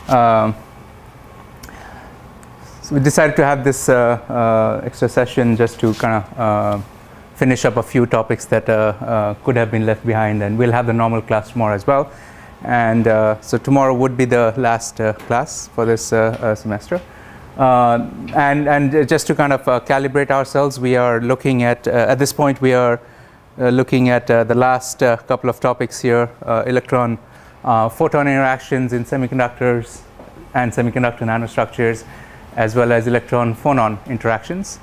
So we decided to have this extra session just to kind of finish up a few topics that could have been left behind, and we'll have the normal class tomorrow as well. And so tomorrow would be the last class for this semester. And just to kind of calibrate ourselves, we are looking at this point, we are looking at the last couple of topics here, electron photon interactions in semiconductors and semiconductor nanostructures, as well as electron phonon interactions.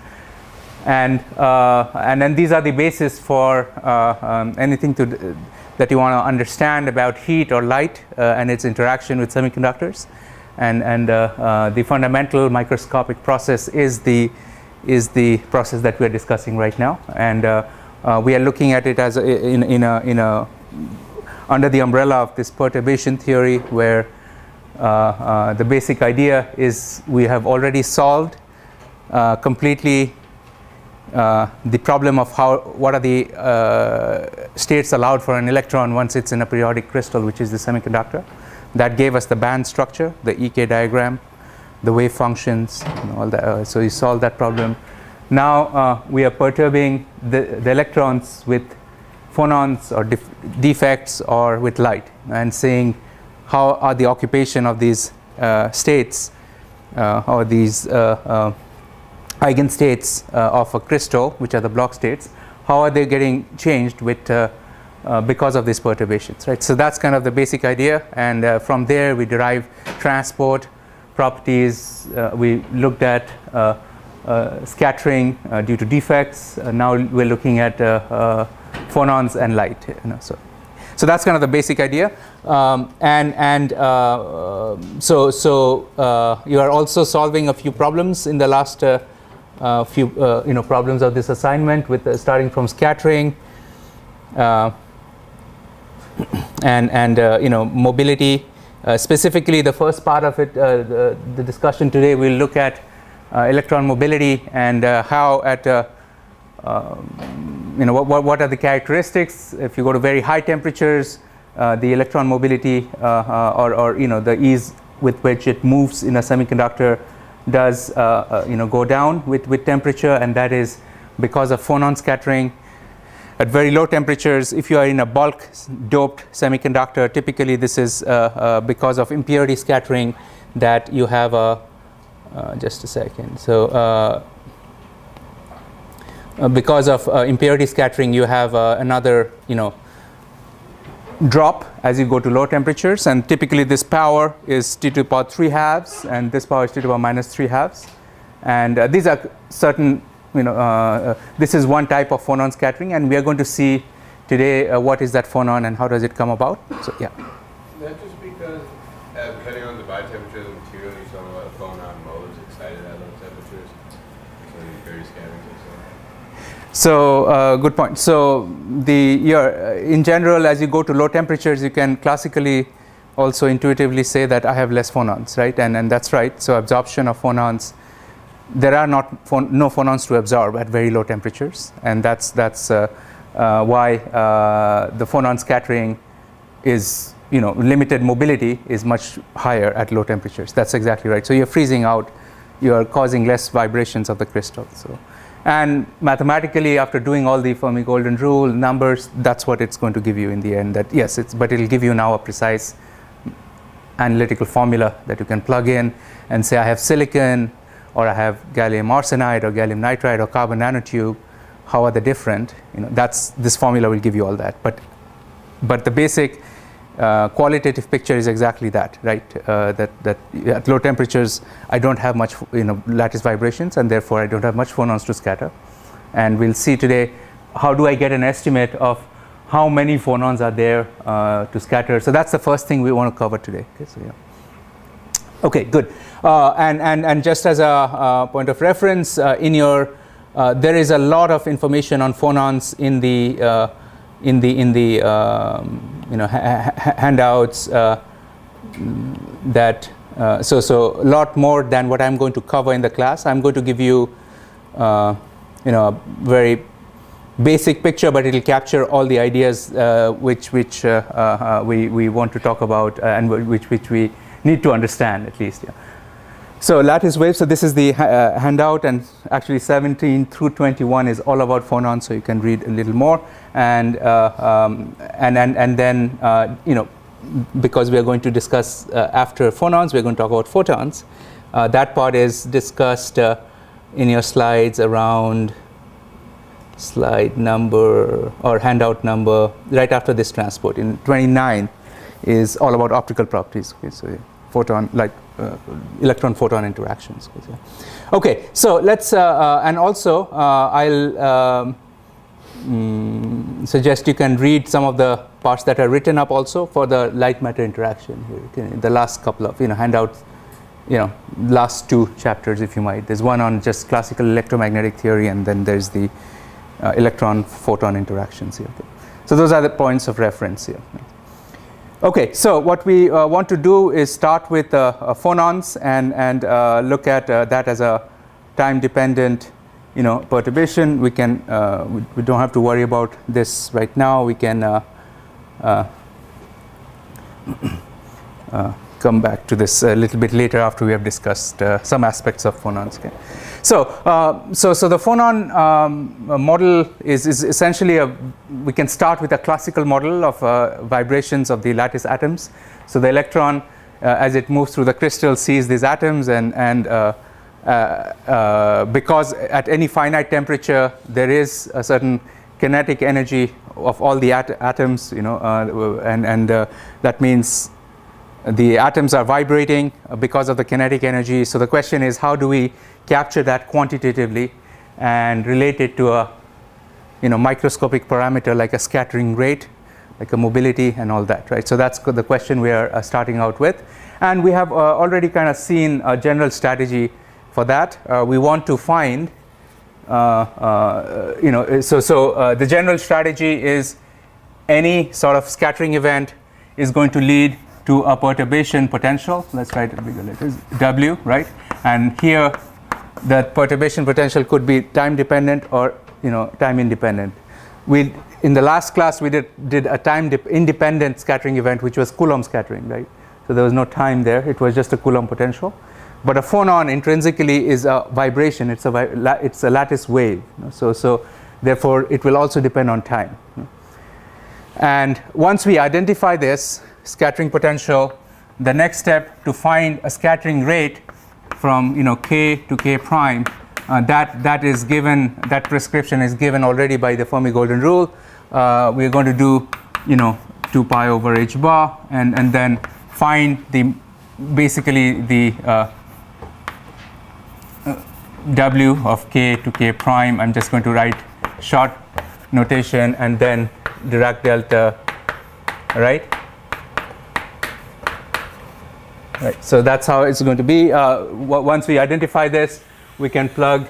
And then these are the basis for anything that you want to understand about heat or light and its interaction with semiconductors. And the fundamental microscopic process is the process that we are discussing right now. And we are looking at it as under the umbrella of this perturbation theory, where the basic idea is we have already solved completely the problem of what are the states allowed for an electron once it's in a periodic crystal, which is the semiconductor. That gave us the band structure, the EK diagram, the wave functions, all that. So we solved that problem. Now we are perturbing the electrons with phonons or defects or with light, and seeing how are the occupation of these states or these eigenstates of a crystal, which are the block states, how are they getting changed with because of these perturbations, right? So that's kind of the basic idea, and from there we derive transport properties. We looked at scattering due to defects. Now we're looking at phonons and light. So that's kind of the basic idea, so you are also solving a few problems in the last few problems of this assignment, with starting from scattering and mobility. Specifically, the first part of it, the discussion today, we'll look at electron mobility and how at what are the characteristics if you go to very high temperatures, the electron mobility or the ease with which it moves in a semiconductor does go down with temperature, and that is because of phonon scattering. At very low temperatures, if you are in a bulk doped semiconductor, typically this is because of impurity scattering that you have a just a second. So because of impurity scattering, you have another drop as you go to low temperatures, and typically this power is T to the power 3/2, and this power is T to the power -3/2, and these are certain this is one type of phonon scattering, and we are going to see today what is that phonon and how does it come about. So yeah. That's just because depending on the body temperature of the material, you saw a phonon modes excited at low temperatures, so the impurity scattering. So good point. So in general, as you go to low temperatures, you can classically also intuitively say that I have less phonons, right? And that's right. So absorption of phonons, there are no phonons to absorb at very low temperatures, and that's why the phonon scattering is limited mobility is much higher at low temperatures. That's exactly right. So you're freezing out, you are causing less vibrations of the crystal. So. And mathematically, after doing all the Fermi golden rule numbers, that's what it's going to give you in the end. That yes, but it'll give you now a precise analytical formula that you can plug in and say I have silicon, or I have gallium arsenide, or gallium nitride, or carbon nanotube. How are they different? This formula will give you all that. But the basic qualitative picture is exactly that, right? That at low temperatures I don't have much lattice vibrations, and therefore I don't have much phonons to scatter. And we'll see today how do I get an estimate of how many phonons are there to scatter. So that's the first thing we want to cover today. Okay, so yeah. Okay, good. And just as a point of reference, in your there is a lot of information on phonons in the handouts that so a lot more than what I'm going to cover in the class. I'm going to give you a very basic picture, but it will capture all the ideas which we want to talk about, and which we need to understand at least. Yeah. So lattice waves. So this is the handout, and actually 17 through 21 is all about phonons. So you can read a little more, and then because we are going to discuss after phonons, we're going to talk about photons. That part is discussed in your slides around slide number or handout number right after this transport. In 29 is all about optical properties. Okay, so photon, like electron-photon interactions. Okay, so let's and also I'll suggest you can read some of the parts that are written up also for the light-matter interaction here. Okay, the last couple of handouts, last 2 chapters, if you might. There's one on just classical electromagnetic theory, and then there's the electron-photon interactions here. Okay. So those are the points of reference here. Okay, so what we want to do is start with phonons and look at that as a time-dependent, perturbation. We can we don't have to worry about this right now. We can come back to this a little bit later after we have discussed some aspects of phonons. Okay. So the phonon model is essentially we can start with a classical model of vibrations of the lattice atoms. So the electron, as it moves through the crystal, sees these atoms, and because at any finite temperature there is a certain kinetic energy of all the atoms, and that means the atoms are vibrating because of the kinetic energy. So the question is, how do we capture that quantitatively and relate it to a microscopic parameter like a scattering rate, like a mobility and all that, right? So that's the question we are starting out with, and we have already kind of seen a general strategy for that. We want to find the general strategy is any sort of scattering event is going to lead to a perturbation potential. Let's write it bigger letters, W, right? And here that perturbation potential could be time dependent or time independent. In the last class we did a time independent scattering event, which was Coulomb scattering, right? So there was no time there, it was just a Coulomb potential. But a phonon intrinsically is a vibration, it's a lattice wave. So therefore it will also depend on time. And once we identify this scattering potential, the next step to find a scattering rate from k to k prime, that is given, that prescription is given already by the Fermi golden rule. We're going to do 2 pi over h bar, and then find basically the W of k to k prime. I'm just going to write short notation and then Dirac delta, right? Right. So that's how it's going to be. Once we identify this, we can plug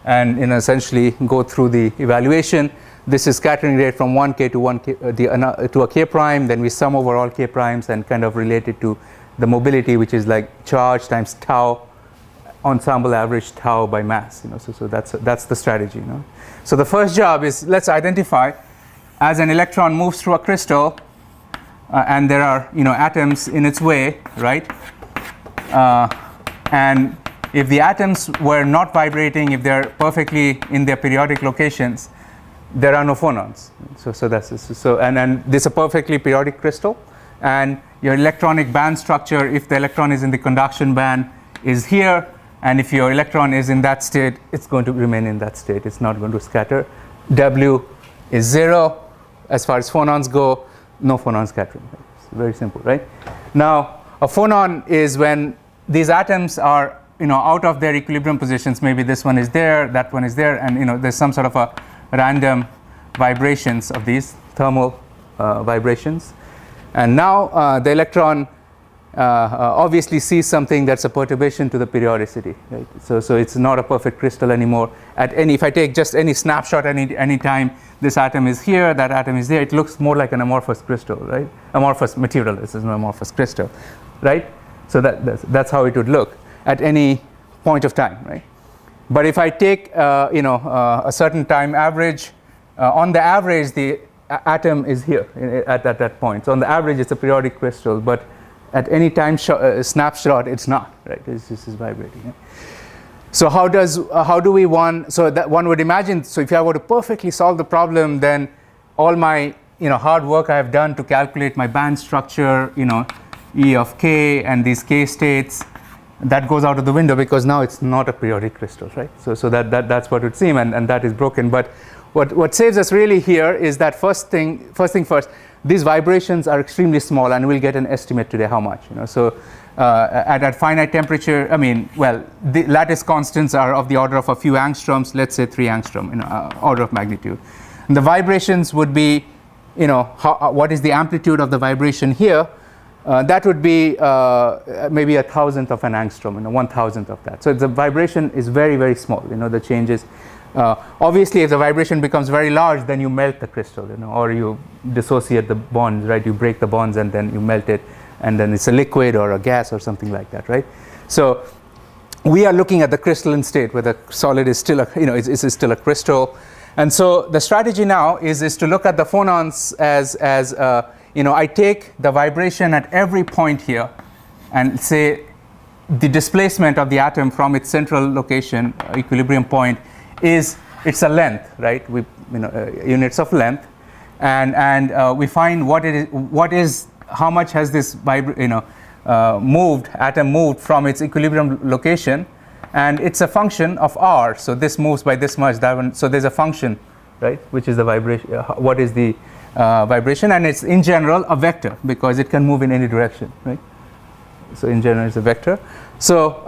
and essentially go through the evaluation. This is scattering rate from 1k to a k prime. Then we sum over all k primes and kind of relate it to the mobility, which is like charge times tau, ensemble average tau by mass. So that's the strategy. So the first job is, let's identify, as an electron moves through a crystal, and there are atoms in its way, right? And if the atoms were not vibrating, if they're perfectly in their periodic locations, there are no phonons. So that's and this is a perfectly periodic crystal, and your electronic band structure, if the electron is in the conduction band, is here, and if your electron is in that state, it's going to remain in that state. It's not going to scatter. W is 0 as far as phonons go. No phonon scattering. It's very simple, right? Now, a phonon is when these atoms are, out of their equilibrium positions. Maybe this one is there, that one is there, and there's some sort of a random vibrations of these thermal vibrations. And now the electron obviously sees something that's a perturbation to the periodicity, right? So it's not a perfect crystal anymore. If I take just any snapshot any time, this atom is here, that atom is there, it looks more like an amorphous crystal, right? Amorphous material. This is an amorphous crystal, right? So that's how it would look at any point of time, right? But if I take a certain time average, on the average the atom is here at that point. So on the average it's a periodic crystal, but at any time snapshot, it's not, right? It's just vibrating. Right? So how do we so that one would imagine, so if I were to perfectly solve the problem, then all my hard work I have done to calculate my band structure, E of k and these k states, that goes out of the window because now it's not a periodic crystal, right? So that's what it would seem, and that is broken. But what saves us really here is that first thing first, these vibrations are extremely small, and we'll get an estimate today how much. So at finite temperature, the lattice constants are of the order of a few angstroms, let's say 3 angstrom, order of magnitude. And the vibrations would be, what is the amplitude of the vibration here? That would be maybe 1,000th of an angstrom, 1,000th of that. So the vibration is very, very small. The changes. Obviously, if the vibration becomes very large, then you melt the crystal, or you dissociate the bonds, right? You break the bonds and then you melt it, and then it's a liquid or a gas or something like that, right? So we are looking at the crystalline state where the solid is still is still a crystal, and so the strategy now is to look at the phonons as I take the vibration at every point here, and say the displacement of the atom from its central location, equilibrium point, it's a length, right? We units of length, and we find how much has this atom moved from its equilibrium location, and it's a function of r. So this moves by this much, that one. So there's a function, right, which is the vibration. What is the vibration? And it's in general a vector because it can move in any direction, right? So in general, it's a vector. So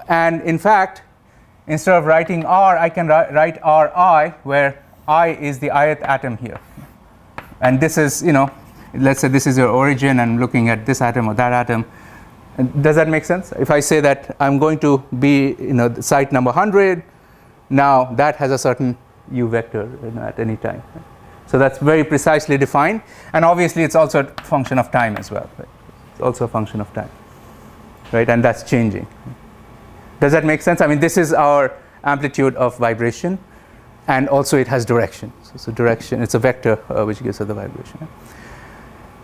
and in fact, instead of writing r, I can write ri, where I is the ith atom here. And this is, let's say this is your origin, and looking at this atom or that atom. Does that make sense? If I say that I'm going to be, site number 100, now that has a certain u vector at any time. So that's very precisely defined. And obviously, it's also a function of time as well. Right? It's also a function of time, right? And that's changing. Does that make sense? This is our amplitude of vibration, and also it has direction. So direction, it's a vector which gives us the vibration.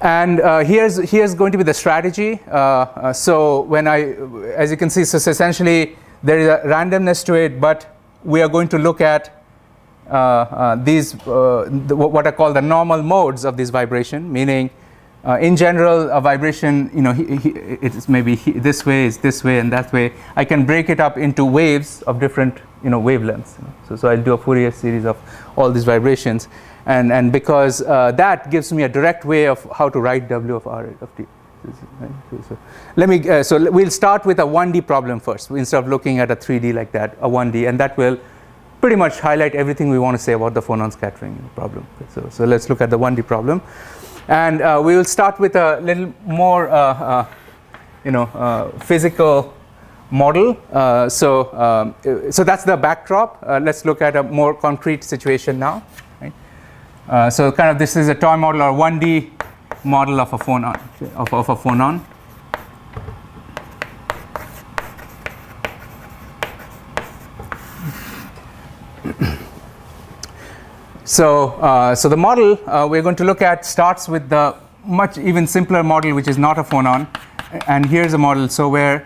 And here's going to be the strategy. So when as you can see, so essentially there is a randomness to it, but we are going to look at these what are called the normal modes of this vibration, meaning in general a vibration, it is maybe this way, is this way, and that way. I can break it up into waves of different wavelengths. So I'll do a Fourier series of all these vibrations, and because that gives me a direct way of how to write W of R of T. So we'll start with a 1D problem first, instead of looking at a 3D like that, a 1D, and that will pretty much highlight everything we want to say about the phonon scattering problem. So let's look at the 1D problem, and we will start with a little more physical model. So that's the backdrop. Let's look at a more concrete situation now. Right? So kind of this is a toy model or 1D model of a phonon, of a phonon. So the model we're going to look at starts with the much even simpler model, which is not a phonon. And here's a model. So where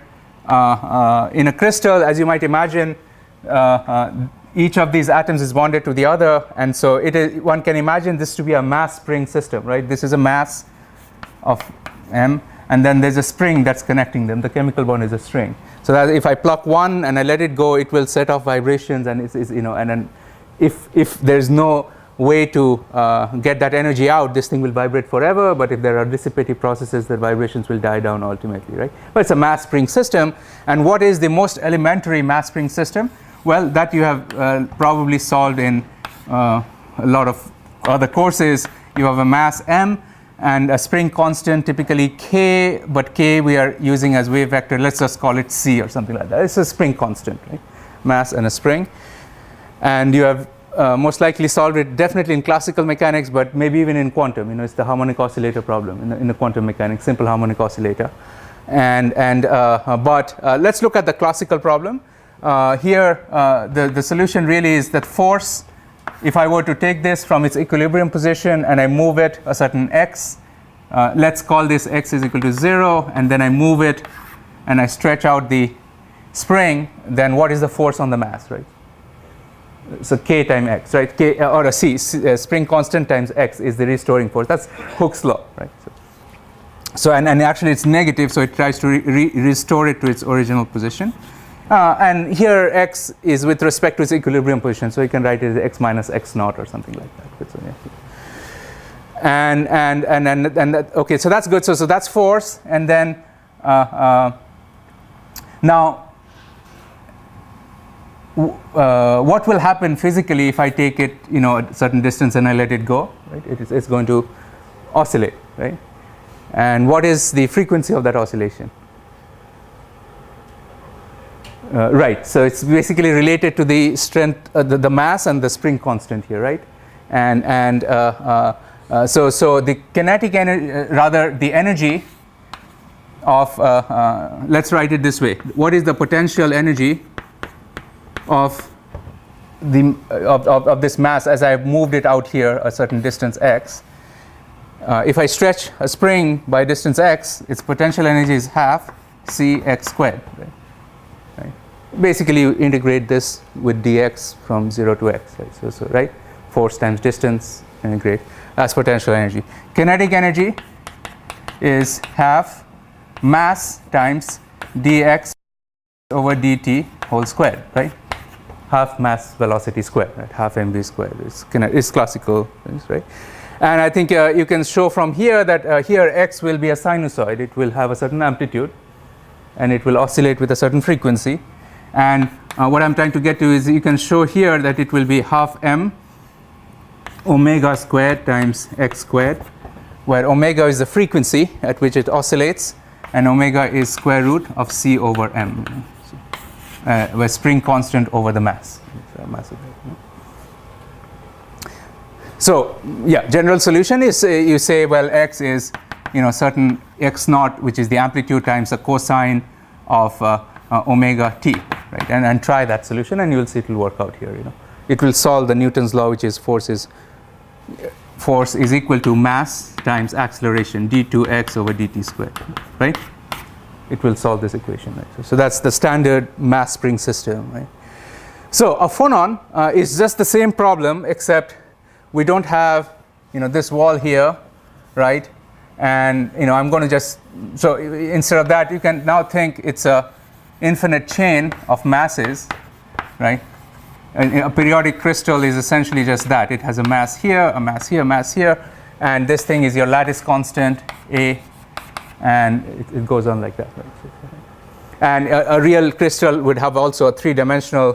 in a crystal, as you might imagine, each of these atoms is bonded to the other, and so one can imagine this to be a mass spring system, right? This is a mass of m, and then there's a spring that's connecting them. The chemical bond is a string. So that if I pluck one and I let it go, it will set off vibrations, and it's and then if there's no way to get that energy out, this thing will vibrate forever. But if there are dissipative processes, the vibrations will die down ultimately, right? But it's a mass spring system. And what is the most elementary mass spring system? Well, that you have probably solved in a lot of other courses. You have a mass m and a spring constant, typically k, but k we are using as wave vector. Let's just call it c or something like that. It's a spring constant, right? Mass and a spring. And you have most likely solved it definitely in classical mechanics, but maybe even in quantum. It's the harmonic oscillator problem in the quantum mechanics, simple harmonic oscillator. But let's look at the classical problem. Here, the solution really is that force, if I were to take this from its equilibrium position and I move it a certain x, let's call this x is equal to 0, and then I move it and I stretch out the spring, then what is the force on the mass, right? So k times x, right? K or a c, spring constant times x is the restoring force. That's Hooke's law, right? So and actually it's negative, so it tries to restore it to its original position. And here x is with respect to its equilibrium position, so you can write it as x minus x naught or something like that. So, yeah. And that, okay, so that's good. So that's force, and then now. What will happen physically if I take it, a certain distance and I let it go? Right? It's going to oscillate, right? And what is the frequency of that oscillation? Right. So it's basically related to the strength, the mass and the spring constant here, right? And so the kinetic energy, rather the energy of, let's write it this way. What is the potential energy of this mass as I've moved it out here a certain distance x? If I stretch a spring by distance x, its potential energy is half c x squared. Right? Basically, you integrate this with dx from 0 to x. Right? So right, force times distance, integrate. That's potential energy. Kinetic energy is half mass times dx over dt whole squared, right? Half mass velocity squared, right? Half mv squared is classical, right? And I think you can show from here that here x will be a sinusoid. It will have a certain amplitude, and it will oscillate with a certain frequency. And what I'm trying to get to is you can show here that it will be half m omega squared times x squared, where omega is the frequency at which it oscillates, and omega is square root of c over m. Where spring constant over the mass. So yeah, general solution is you say, well, x is certain x naught, which is the amplitude times the cosine of omega t, right? And try that solution, and you will see it will work out here. It will solve the Newton's law, which is force is equal to mass times acceleration d2x over dt squared, right? It will solve this equation, right? So that's the standard mass spring system, right? So a phonon is just the same problem, except we don't have this wall here, right? And I'm going to just, so instead of that, you can now think it's a infinite chain of masses, right? And a periodic crystal is essentially just that. It has a mass here, a mass here, a mass here, and this thing is your lattice constant A. And it goes on like that, right? And a real crystal would have also a three-dimensional,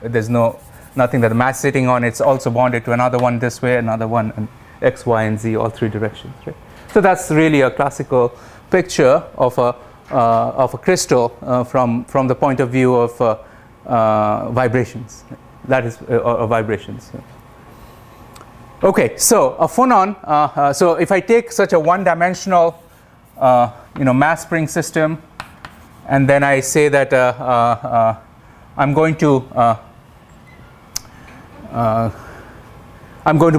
there's nothing that the mass is sitting on. It's also bonded to another one this way, another one, and x, y, and z, all three directions, right? So that's really a classical picture of a crystal from the point of view of vibrations. That is vibrations. Okay, so a phonon. So if I take such a one-dimensional mass spring system, and then I say that I'm going to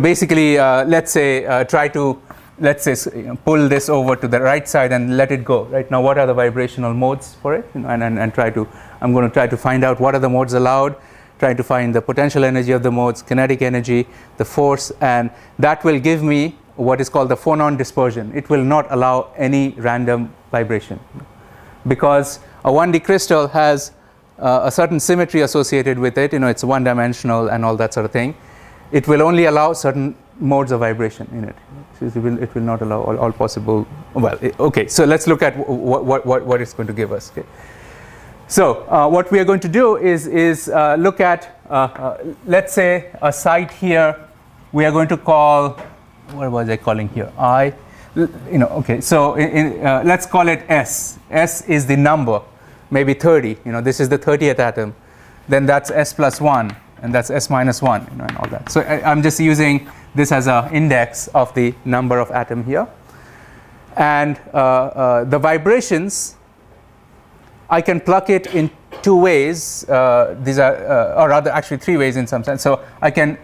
basically let's say try to pull this over to the right side and let it go. Right now, what are the vibrational modes for it? And I'm going to try to find out what are the modes allowed. Trying to find the potential energy of the modes, kinetic energy, the force, and that will give me what is called the Phonon dispersion. It will not allow any random vibration, because a 1D crystal has a certain symmetry associated with it. It's one-dimensional and all that sort of thing. It will only allow certain modes of vibration in it. So it will not allow all possible. Well, okay. So let's look at what it's going to give us. Okay. So what we are going to do is look at let's say a site here. We are going to call, what was I calling here? I, okay. So let's call it S. S is the number, maybe 30. This is the 30th atom. Then that's S plus 1, and that's S minus 1, and all that. So I'm just using this as an index of the number of atom here. And the vibrations, I can pluck it in two ways. These are, or rather, actually 3 ways in some sense. So I can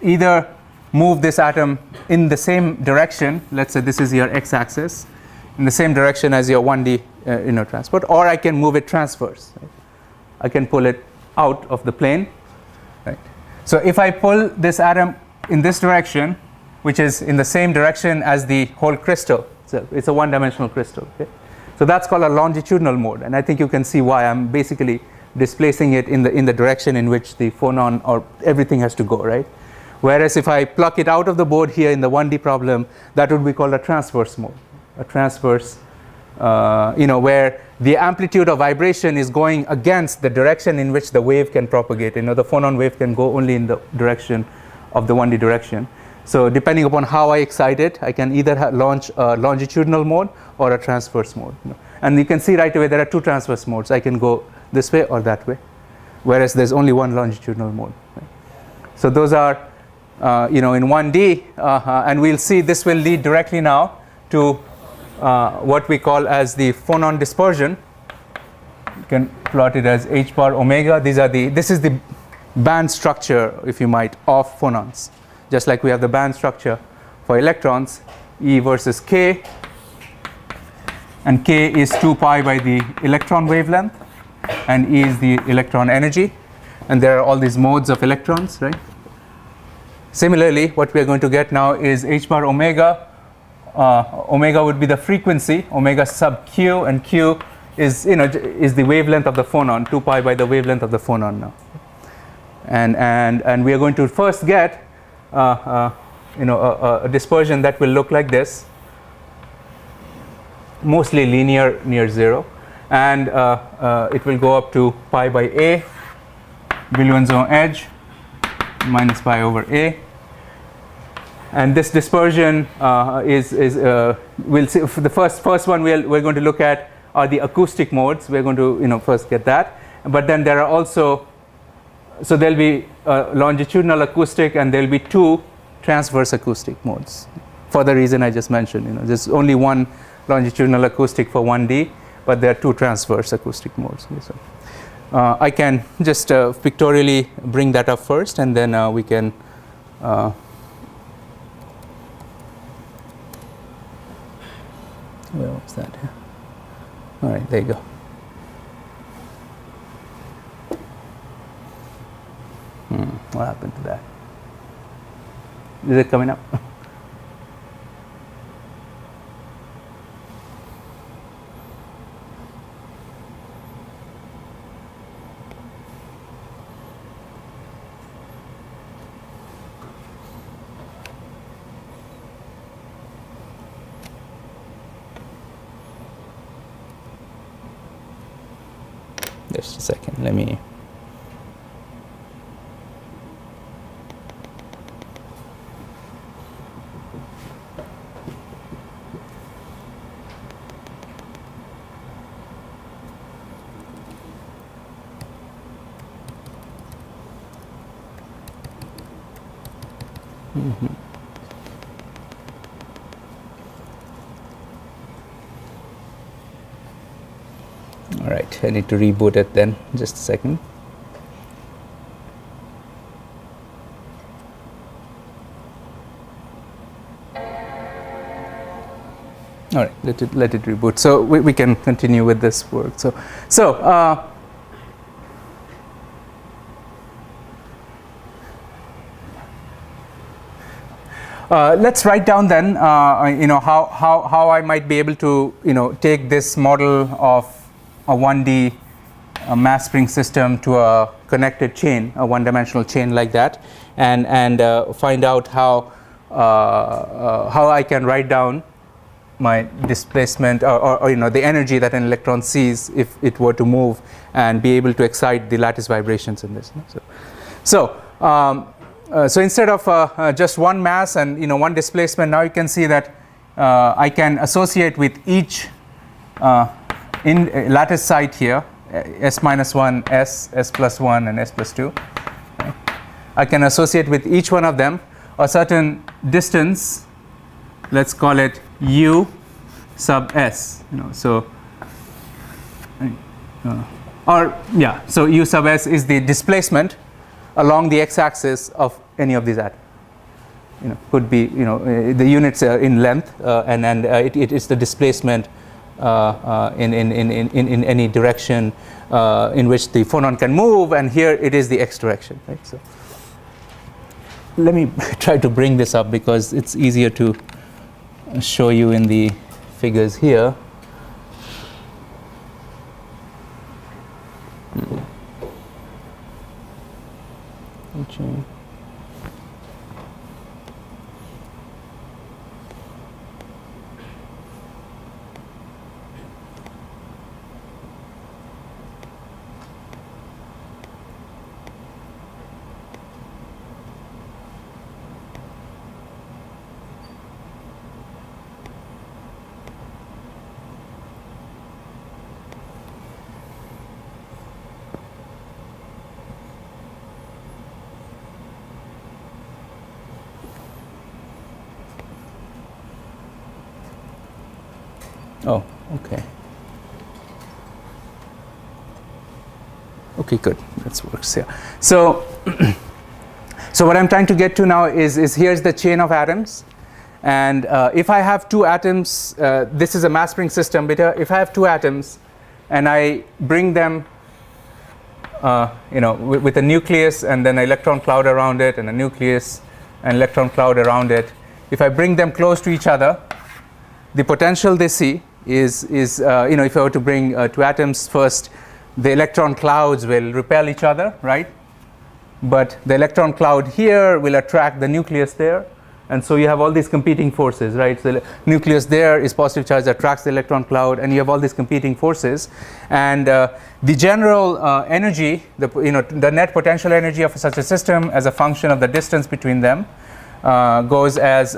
either move this atom in the same direction. Let's say this is your x-axis, in the same direction as your 1D transport, or I can move it transverse. Right? I can pull it out of the plane. Right? So if I pull this atom in this direction, which is in the same direction as the whole crystal, so it's a one-dimensional crystal. Okay? So that's called a longitudinal mode, and I think you can see why I'm basically displacing it in the direction in which the phonon or everything has to go, right? Whereas if I pluck it out of the board here in the 1D problem, that would be called a transverse mode. A transverse, where the amplitude of vibration is going against the direction in which the wave can propagate. The phonon wave can go only in the direction of the 1D direction. So depending upon how I excite it, I can either launch a longitudinal mode or a transverse mode. And you can see right away there are two transverse modes. I can go this way or that way, whereas there's only one longitudinal mode. Right? So those are, in 1D, and we'll see this will lead directly now to what we call as the Phonon dispersion. You can plot it as h bar omega. This is the band structure, if you might, of phonons. Just like we have the band structure for electrons, E versus K, and K is 2 pi by the electron wavelength, and E is the electron energy, and there are all these modes of electrons, right? Similarly, what we are going to get now is h bar omega. Omega would be the frequency, omega sub q, and q is the wavelength of the phonon, 2 pi by the wavelength of the phonon now. And we are going to first get a dispersion that will look like this, mostly linear near 0, and it will go up to pi by a, Brillouin edge, minus pi over a. And this dispersion we'll see. For the first one we're going to look at are the acoustic modes. We're going to first get that, but then there are also, so there'll be longitudinal acoustic and there'll be two transverse acoustic modes for the reason I just mentioned. There's only one longitudinal acoustic for 1D, but there are two transverse acoustic modes. Okay, so I can just pictorially bring that up first, and then we can where was that? All right, there you go. What happened to that? Is it coming up? Just a second, let me. All right, I need to reboot it then, just a second. All right, let it reboot. So we can continue with this work. Let's write down then, how I might be able to, take this model of a 1D mass spring system to a connected chain, a one-dimensional chain like that, and find out how I can write down my displacement or the energy that an electron sees if it were to move, and be able to excite the lattice vibrations in this. So instead of just one mass and one displacement, now you can see that I can associate with each in lattice site here, s minus 1, s plus 1, and s plus 2. Okay. I can associate with each one of them a certain distance. Let's call it u sub s. So u sub s is the displacement along the x-axis of any of these atoms. could be, the units are in length, and it is the displacement in any direction in which the phonon can move, and here it is the x direction, right? So let me try to bring this up because it's easier to show you in the figures here. Okay. Oh, okay. Okay, good. That works here. So, so what I'm trying to get to now is here's the chain of atoms, and if I have two atoms, this is a mass spring system. But if I have two atoms, and I bring them, with a nucleus and then an electron cloud around it, and a nucleus and electron cloud around it, if I bring them close to each other, the potential they see is if I were to bring two atoms first, the electron clouds will repel each other, right? But the electron cloud here will attract the nucleus there, and so you have all these competing forces, right? So the nucleus there is positive charge, attracts the electron cloud, and you have all these competing forces. And the general energy, the net potential energy of such a system as a function of the distance between them goes as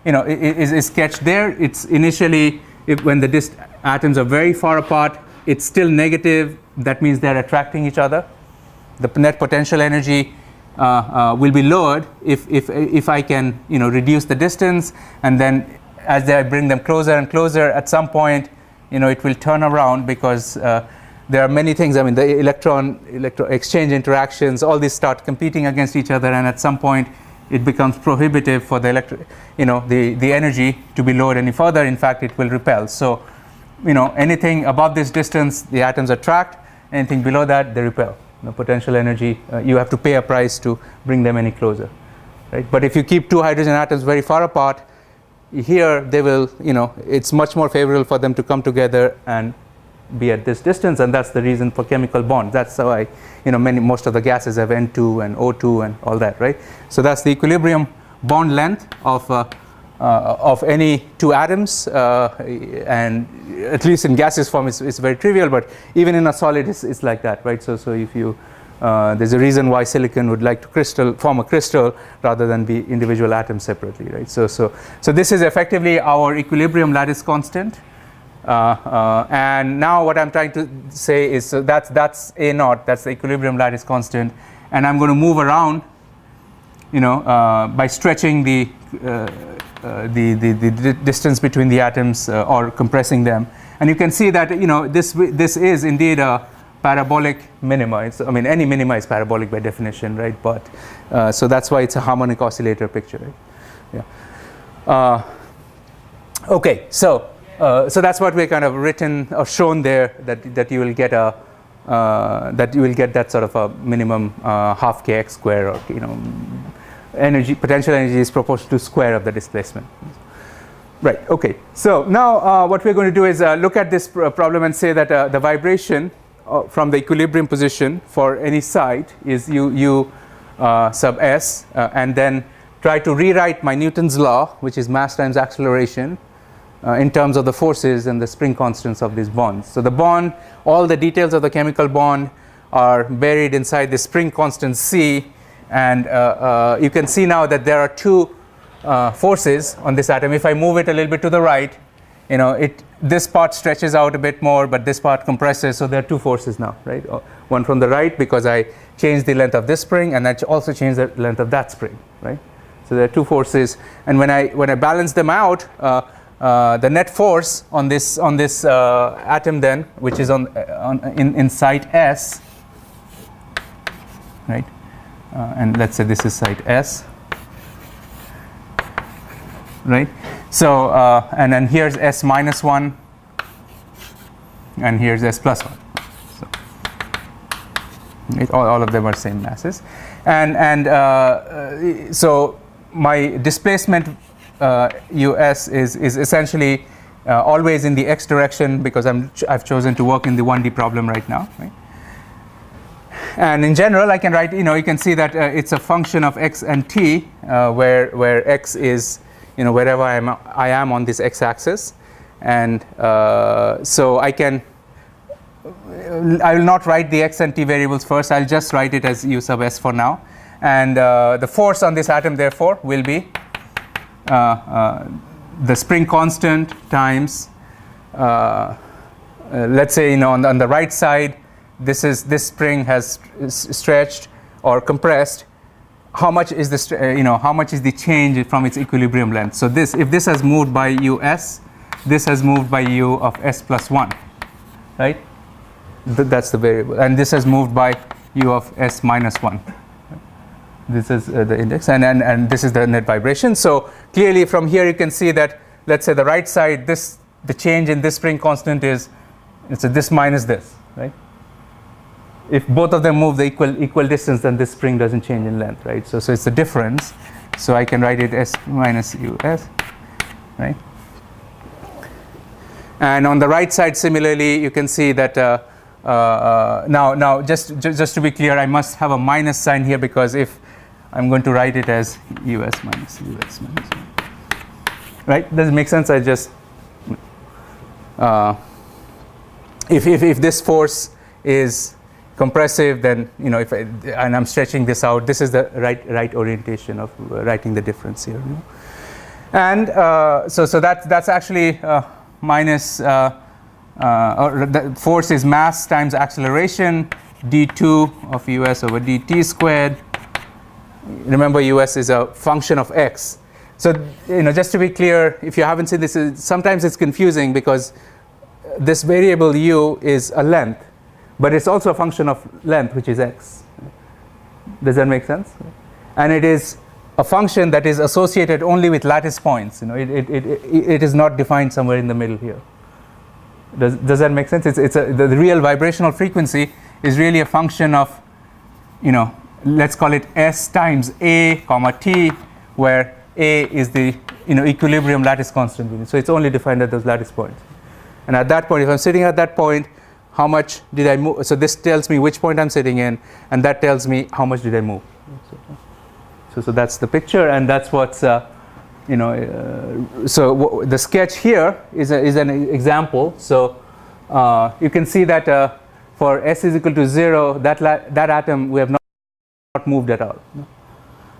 is sketched there. It's initially, when the atoms are very far apart, it's still negative. That means they're attracting each other. The net potential energy will be lowered if I can reduce the distance, and then as I bring them closer and closer, at some point it will turn around, because there are many things. I mean, the electron exchange interactions, all these start competing against each other, and at some point it becomes prohibitive for the the energy to be lowered any further. In fact, it will repel. So anything above this distance, the atoms attract. Anything below that, they repel. Potential energy, you have to pay a price to bring them any closer, right? But if you keep two hydrogen atoms very far apart, here they will, it's much more favorable for them to come together and be at this distance, and that's the reason for chemical bonds. That's why most of the gases have N2 and O2 and all that, right? So that's the equilibrium bond length of any two atoms, and at least in gaseous form it's very trivial, but even in a solid it's like that, right? So if you there's a reason why silicon would like to form a crystal rather than be individual atoms separately, right? So this is effectively our equilibrium lattice constant, and now what I'm trying to say is, so that's A naught, that's the equilibrium lattice constant, and I'm going to move around by stretching the distance between the atoms or compressing them, and you can see that this is indeed a parabolic minima. Any minima is parabolic by definition, right? But so that's why it's a harmonic oscillator picture, right? Yeah. Okay, so that's what we kind of written or shown there, that you will get that sort of a minimum half kx square, or potential energy is proportional to square of the displacement. Right. Okay. So now what we're going to do is look at this problem and say that the vibration from the equilibrium position for any site is u sub s, and then try to rewrite my Newton's law, which is mass times acceleration, in terms of the forces and the spring constants of these bonds. So the bond, all the details of the chemical bond are buried inside the spring constant c. And you can see now that there are two forces on this atom. If I move it a little bit to the right, this part stretches out a bit more, but this part compresses. So there are two forces now, right? One from the right, because I changed the length of this spring, and I also changed the length of that spring, right? So there are two forces, and when I balance them out, the net force on this atom then, which is in site S, right? And let's say this is site S. right? So and then here's s minus 1, and here's s plus 1. So all of them are same masses, and so my displacement us is essentially always in the x direction, because I've chosen to work in the 1D problem right now, right? And in general, I can write, you can see that it's a function of x and t, where x is, wherever I am on this x-axis, and so I will not write the x and t variables first. I'll just write it as u sub s for now, and the force on this atom, therefore, will be the spring constant times, let's say, on the right side, this spring has stretched or compressed. How much is how much is the change from its equilibrium length? So if this has moved by us, this has moved by u of s plus 1, right? That's the variable, and this has moved by u of s minus 1. This is the index, and this is the net vibration. So clearly from here you can see that, let's say the right side, the change in this spring constant it's this minus this, right? If both of them move the equal distance, then this spring doesn't change in length, right? So it's the difference. So I can write it s minus us, right? And on the right side, similarly, you can see that now just to be clear, I must have a minus sign here, because if I'm going to write it as us minus 1, right? Does it make sense? I just if this force is compressive, then and I'm stretching this out, this is the right orientation of writing the difference here. And so that's actually minus or the force is mass times acceleration, d2 of us over dt squared. Remember, us is a function of x. So just to be clear, if you haven't seen this, sometimes it's confusing because this variable u is a length, but it's also a function of length, which is x. Does that make sense? And it is a function that is associated only with lattice points. It is not defined somewhere in the middle here. Does that make sense? The real vibrational frequency is really a function of, let's call it s times a comma t, where a is the equilibrium lattice constant. So it's only defined at those lattice points. And at that point, if I'm sitting at that point, how much did I move? So this tells me which point I'm sitting in, and that tells me how much did I move. So that's the picture, and that's what's so the sketch here is an example. So you can see that for s is equal to 0, that atom we have not moved at all.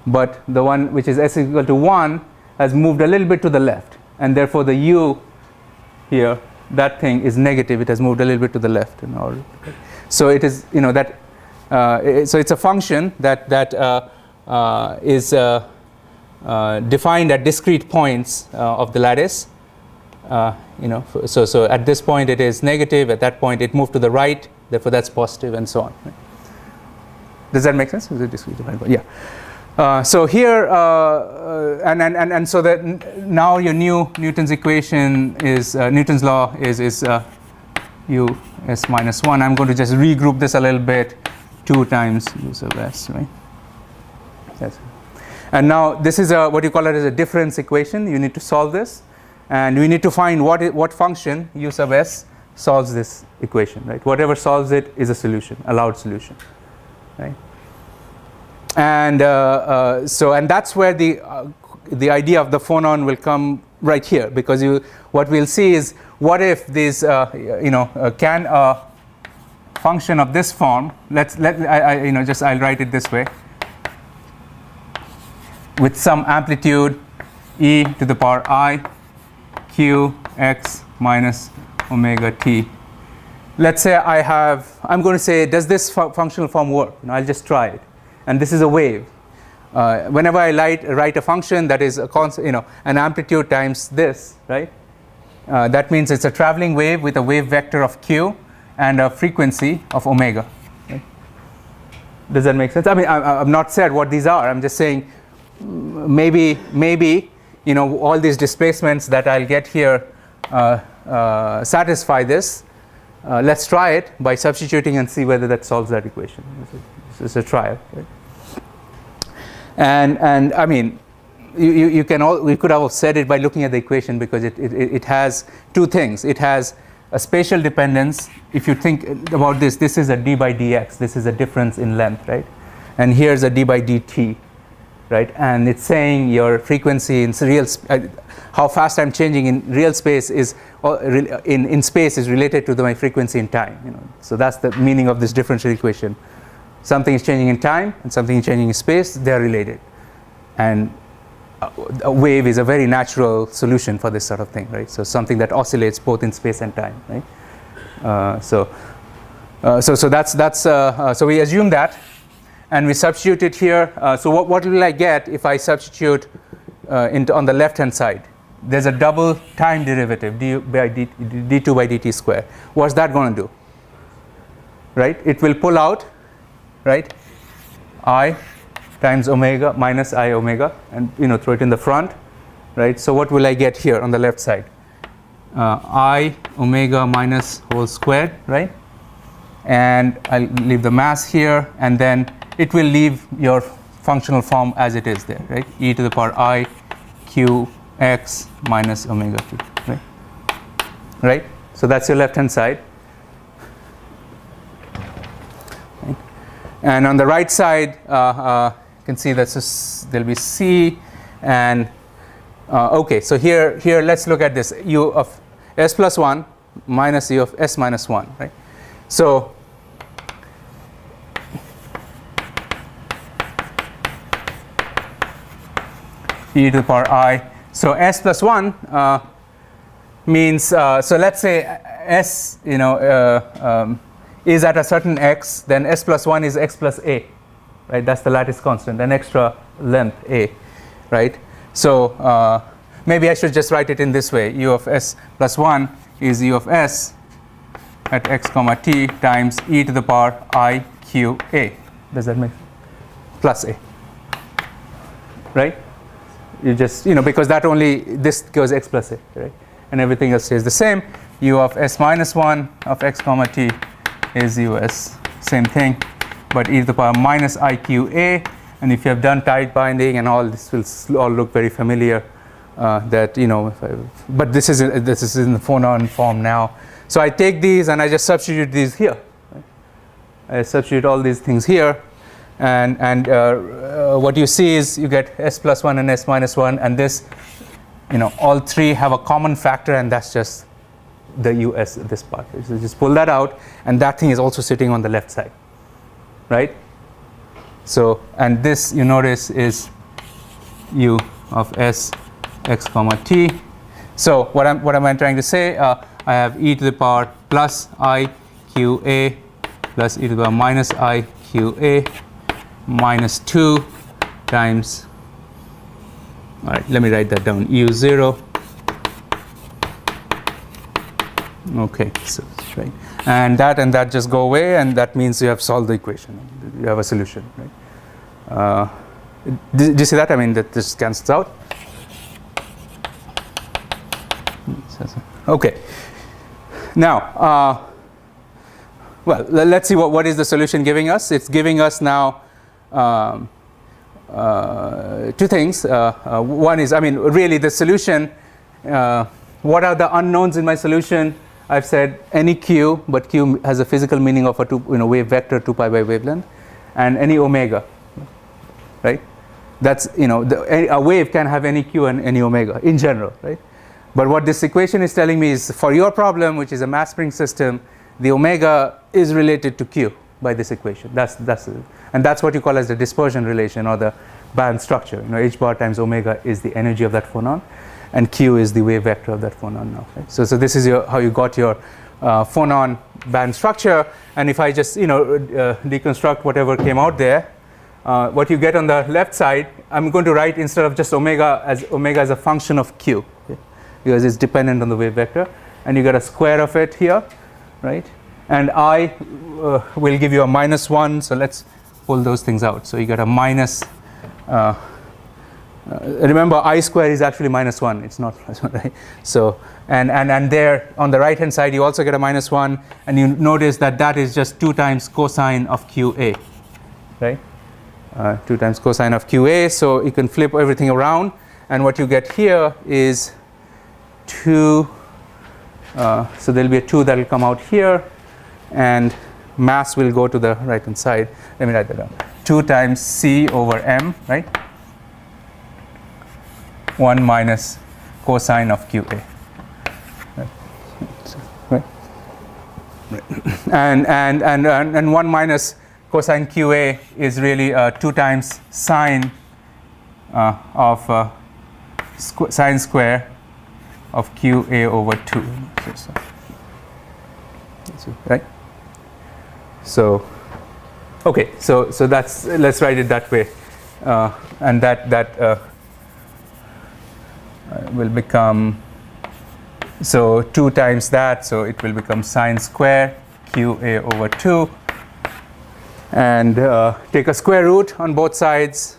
But the one which is s is equal to 1 has moved a little bit to the left, and therefore the u here, that thing is negative. It has moved a little bit to the left. So it is, so it's a function that is defined at discrete points of the lattice. So at this point it is negative. At that point it moved to the right. Therefore that's positive, and so on. Does that make sense? Is it discrete? Yeah. So here and so that now your new Newton's equation is Newton's law is u s minus 1. I'm going to just regroup this a little bit. 2 times u sub s, right? Yes. And now this is what you call it as a difference equation. You need to solve this, and we need to find what function u sub s solves this equation, right? Whatever solves it is a solution, allowed solution, right? And and that's where the idea of the phonon will come right here, because what we'll see is, what if these can a function of this form, I'll write it this way, with some amplitude e to the power I q x minus omega t. Let's say I'm going to say, does this functional form work? I'll just try it. And this is a wave. Whenever I write a function that is a constant, an amplitude times this, right? That means it's a traveling wave with a wave vector of q and a frequency of omega. Right? Does that make sense? I mean, I've not said what these are. I'm just saying maybe all these displacements that I'll get here satisfy this. Let's try it by substituting and see whether that solves that equation. This is a trial, right? And I mean, we could have said it by looking at the equation, because it has two things. It has a spatial dependence. If you think about this is a d by dx. This is a difference in length, right? And here's a d by dt, right? And it's saying your frequency in real how fast I'm changing in real space is in space is related to my frequency in time. So that's the meaning of this differential equation. Something is changing in time and something is changing in space. They are related, and a wave is a very natural solution for this sort of thing, right? So something that oscillates both in space and time, right? So we assume that, and we substitute it here. So what will I get if I substitute on the left hand side? There's a double time derivative, d2 by dt squared. What's that going to do? Right? It will pull out, right, I times omega minus I omega, and throw it in the front, right? So what will I get here on the left side? I omega minus whole squared, right? And I'll leave the mass here, and then it will leave your functional form as it is there, right? E to the power I q x minus omega t, right? Right? So that's your left hand side. Right? And on the right side, you can see that there'll be c, and okay. So here let's look at this u of s plus 1 minus u of s minus 1, right? So e to the power I. So s plus 1 means, so let's say s is at a certain x, then s plus 1 is x plus a, right? That's the lattice constant, an extra length a, right? So maybe I should just write it in this way. U of s plus 1 is u of s at x comma t times e to the power I q a. Does that make sense? Plus a, right? You just, because that only, this goes x plus a, right? And everything else stays the same. U of s minus 1 of x comma t is us, same thing, but e to the power minus I q a. And if you have done tight binding and all, this will all look very familiar. But this is in the phonon form now. So I take these and I just substitute these here. Right? I substitute all these things here. And what you see is you get s plus 1 and s minus 1, and this, all three have a common factor, and that's just the us, this part. So just pull that out, and that thing is also sitting on the left side, right? So, and this, you notice, is u of s x comma t. So what am I trying to say? I have e to the power plus I q a plus e to the power minus I q a minus 2 times, all right, let me write that down, u0. Okay, so right, and that just go away, and that means you have solved the equation. You have a solution, right? Do you see that? I mean, that this cancels out. Okay. Now, well, let's see what is the solution giving us. It's giving us now two things. One is, I mean, really the solution, what are the unknowns in my solution? I've said any q, but q has a physical meaning of a wave vector 2 pi by wavelength, and any omega, right? That's, a wave can have any q and any omega in general, right? But what this equation is telling me is, for your problem, which is a mass spring system, the omega is related to q by this equation. And that's what you call as the dispersion relation, or the band structure. H bar times omega is the energy of that phonon, and q is the wave vector of that phonon now. Right? So this is how you got your phonon band structure. And if I just deconstruct whatever came out there, what you get on the left side, I'm going to write, instead of just omega as a function of q, okay? Because it's dependent on the wave vector, and you get a square of it here, right? And I will give you a minus 1, so let's pull those things out. So you get a minus Remember, I square is actually -1. It's not +1, right? So, and there on the right-hand side, you also get a -1. And you notice that that is just 2 times cosine of QA, right? 2 times cosine of QA. So you can flip everything around. And what you get here is 2. So there'll be a 2 that will come out here. And mass will go to the right-hand side. Let me write that down. 2 times C over M, right? 1 minus cosine of QA. Right? And 1 minus cosine QA is really 2 times sine of sine square of QA over 2. Right? So, okay, so that's, let's write it that way, and that will become, so 2 times that, so it will become sine square QA over 2, and take a square root on both sides,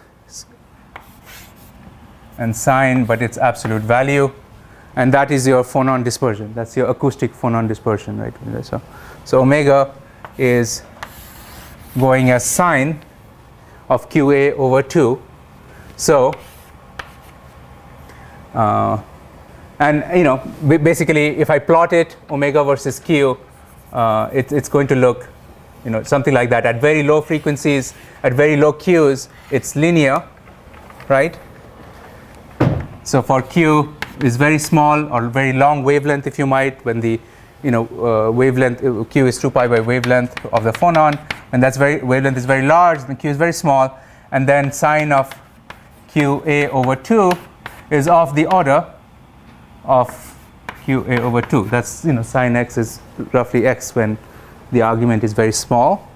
and sine, but its absolute value, and that is your phonon dispersion. That's your acoustic phonon dispersion, right? So omega is going as sine of QA over 2. So, and basically, if I plot it, omega versus Q, it's going to look, something like that. At very low frequencies, at very low Qs, it's linear, right? So for Q is very small or very long wavelength, if you might, when the wavelength Q is 2 pi by wavelength of the phonon, and that's wavelength is very large, then Q is very small, and then sine of QA over 2 is of the order of QA over 2. That's, sine x is roughly x when the argument is very small.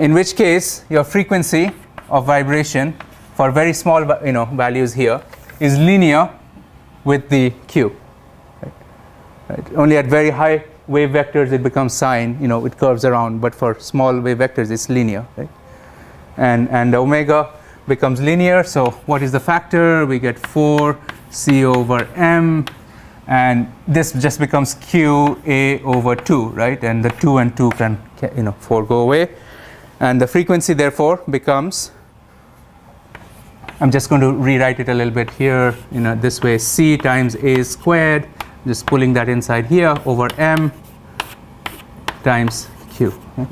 In which case, your frequency of vibration for very small, values here is linear with the Q. Right? Only at very high wave vectors it becomes sine, it curves around, but for small wave vectors it's linear, right? And omega becomes linear, so what is the factor? We get 4 C over M, and this just becomes QA over 2, right? And the 2 and 2 can 4 go away, and the frequency therefore becomes, I'm just going to rewrite it a little bit here, this way, C times A squared, just pulling that inside here, over M times Q. Okay?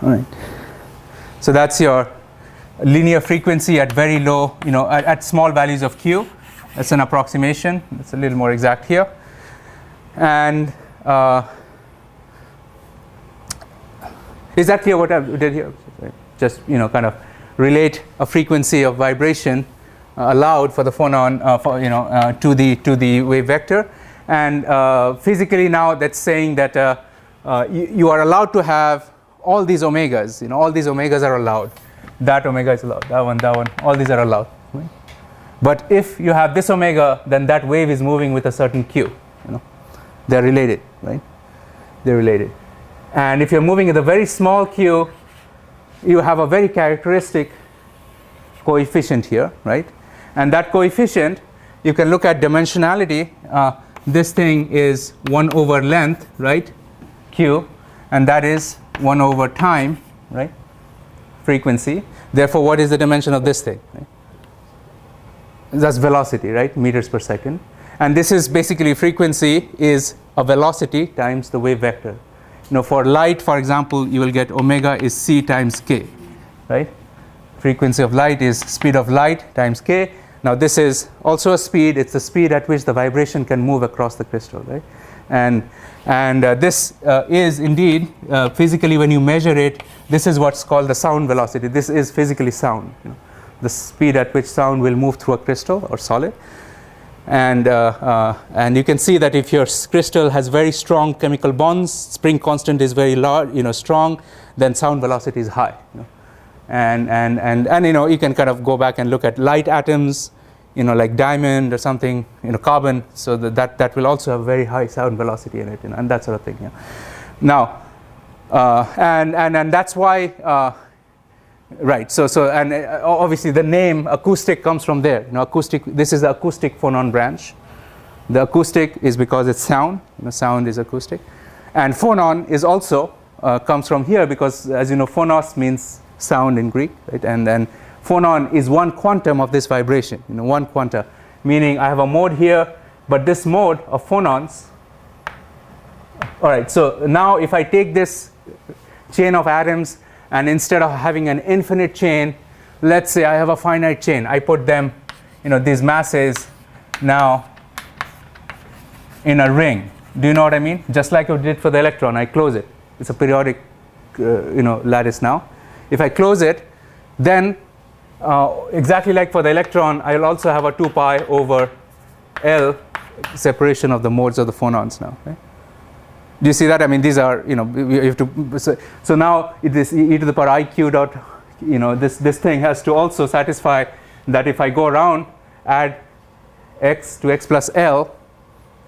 All right. So that's your linear frequency at very low, at small values of Q. That's an approximation. It's a little more exact here. And is that clear what I did here? Just, kind of relate a frequency of vibration allowed for the phonon to the wave vector, and physically now that's saying that you are allowed to have all these omegas. All these omegas are allowed. That omega is allowed. That one. All these are allowed. Right? But if you have this omega, then that wave is moving with a certain Q. They're related, right? They're related. And if you're moving at a very small Q, you have a very characteristic coefficient here, right? And that coefficient, you can look at dimensionality. This thing is 1 over length, right? Q, and that is 1 over time, right? Frequency. Therefore, what is the dimension of this thing? Right? That's velocity, right? Meters per second. And this is basically frequency is a velocity times the wave vector. For light, for example, you will get omega is c times k, right? Frequency of light is speed of light times k. Now this is also a speed. It's the speed at which the vibration can move across the crystal, right? And this is indeed physically, when you measure it, this is what's called the sound velocity. This is physically sound, the speed at which sound will move through a crystal or solid. And you can see that if your crystal has very strong chemical bonds, spring constant is very large, strong, then sound velocity is high. And you can kind of go back and look at light atoms, like diamond or something, carbon, so that will also have very high sound velocity in it, and that sort of thing. Now, and that's why Right. So and obviously the name acoustic comes from there. Acoustic. This is the acoustic phonon branch. The acoustic is because it's sound. Sound is acoustic, and phonon is also comes from here because, as you know, phonos means sound in Greek, right? And then phonon is one quantum of this vibration. One quanta, meaning I have a mode here, but this mode of phonons. All right. So now if I take this chain of atoms, and instead of having an infinite chain, let's say I have a finite chain. I put them, these masses now in a ring. Do you know what I mean? Just like I did for the electron, I close it. It's a periodic, lattice now. If I close it, then exactly like for the electron, I'll also have a 2 pi over L separation of the modes of the phonons now. Right? Do you see that? I mean, these are, you have to. So now this e to the power iq dot, this thing has to also satisfy that if I go around, add x to x plus L,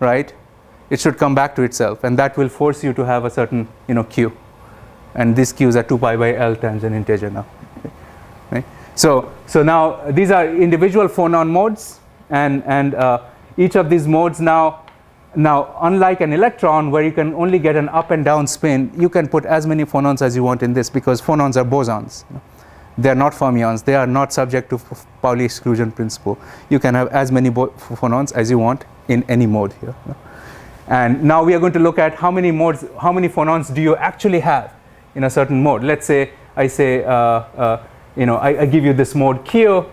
right? It should come back to itself, and that will force you to have a certain, q, and these q's are 2 pi by L times an integer now. Right? So now these are individual phonon modes, and each of these modes now, unlike an electron where you can only get an up and down spin, you can put as many phonons as you want in this because phonons are bosons. They are not fermions. They are not subject to Pauli exclusion principle. You can have as many phonons as you want in any mode here. And now we are going to look at how many modes, how many phonons do you actually have in a certain mode. Let's say I say, I give you this mode Q.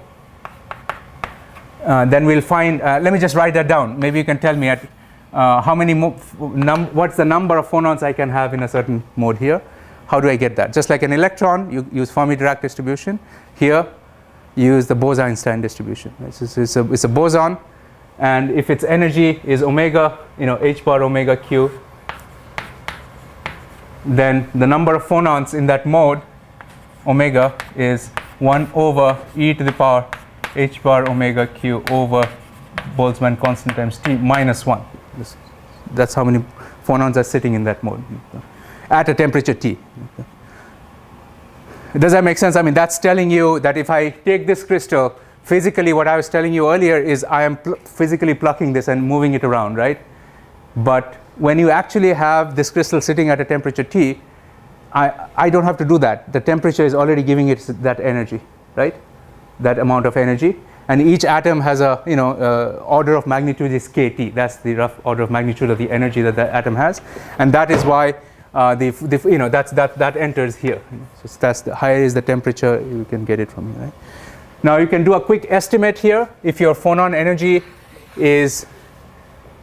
Then we'll find. Let me just write that down. Maybe you can tell me at. How many what's the number of phonons I can have in a certain mode here? How do I get that? Just like an electron, you use Fermi-Dirac distribution. Here, you use the Bose-Einstein distribution. It's a boson, and if its energy is omega, h bar omega q, then the number of phonons in that mode, omega, is 1 over e to the power h bar omega q over Boltzmann constant times t minus 1. That's how many phonons are sitting in that mode at a temperature T. Does that make sense? I mean, that's telling you that if I take this crystal, physically what I was telling you earlier is I am physically plucking this and moving it around, right? But when you actually have this crystal sitting at a temperature T, I don't have to do that. The temperature is already giving it that energy, right? That amount of energy. And each atom has a order of magnitude is kT. That's the rough order of magnitude of the energy that the atom has, and that is why that enters here. So that's the higher is the temperature, you can get it from here. Right? Now you can do a quick estimate here. If your phonon energy is,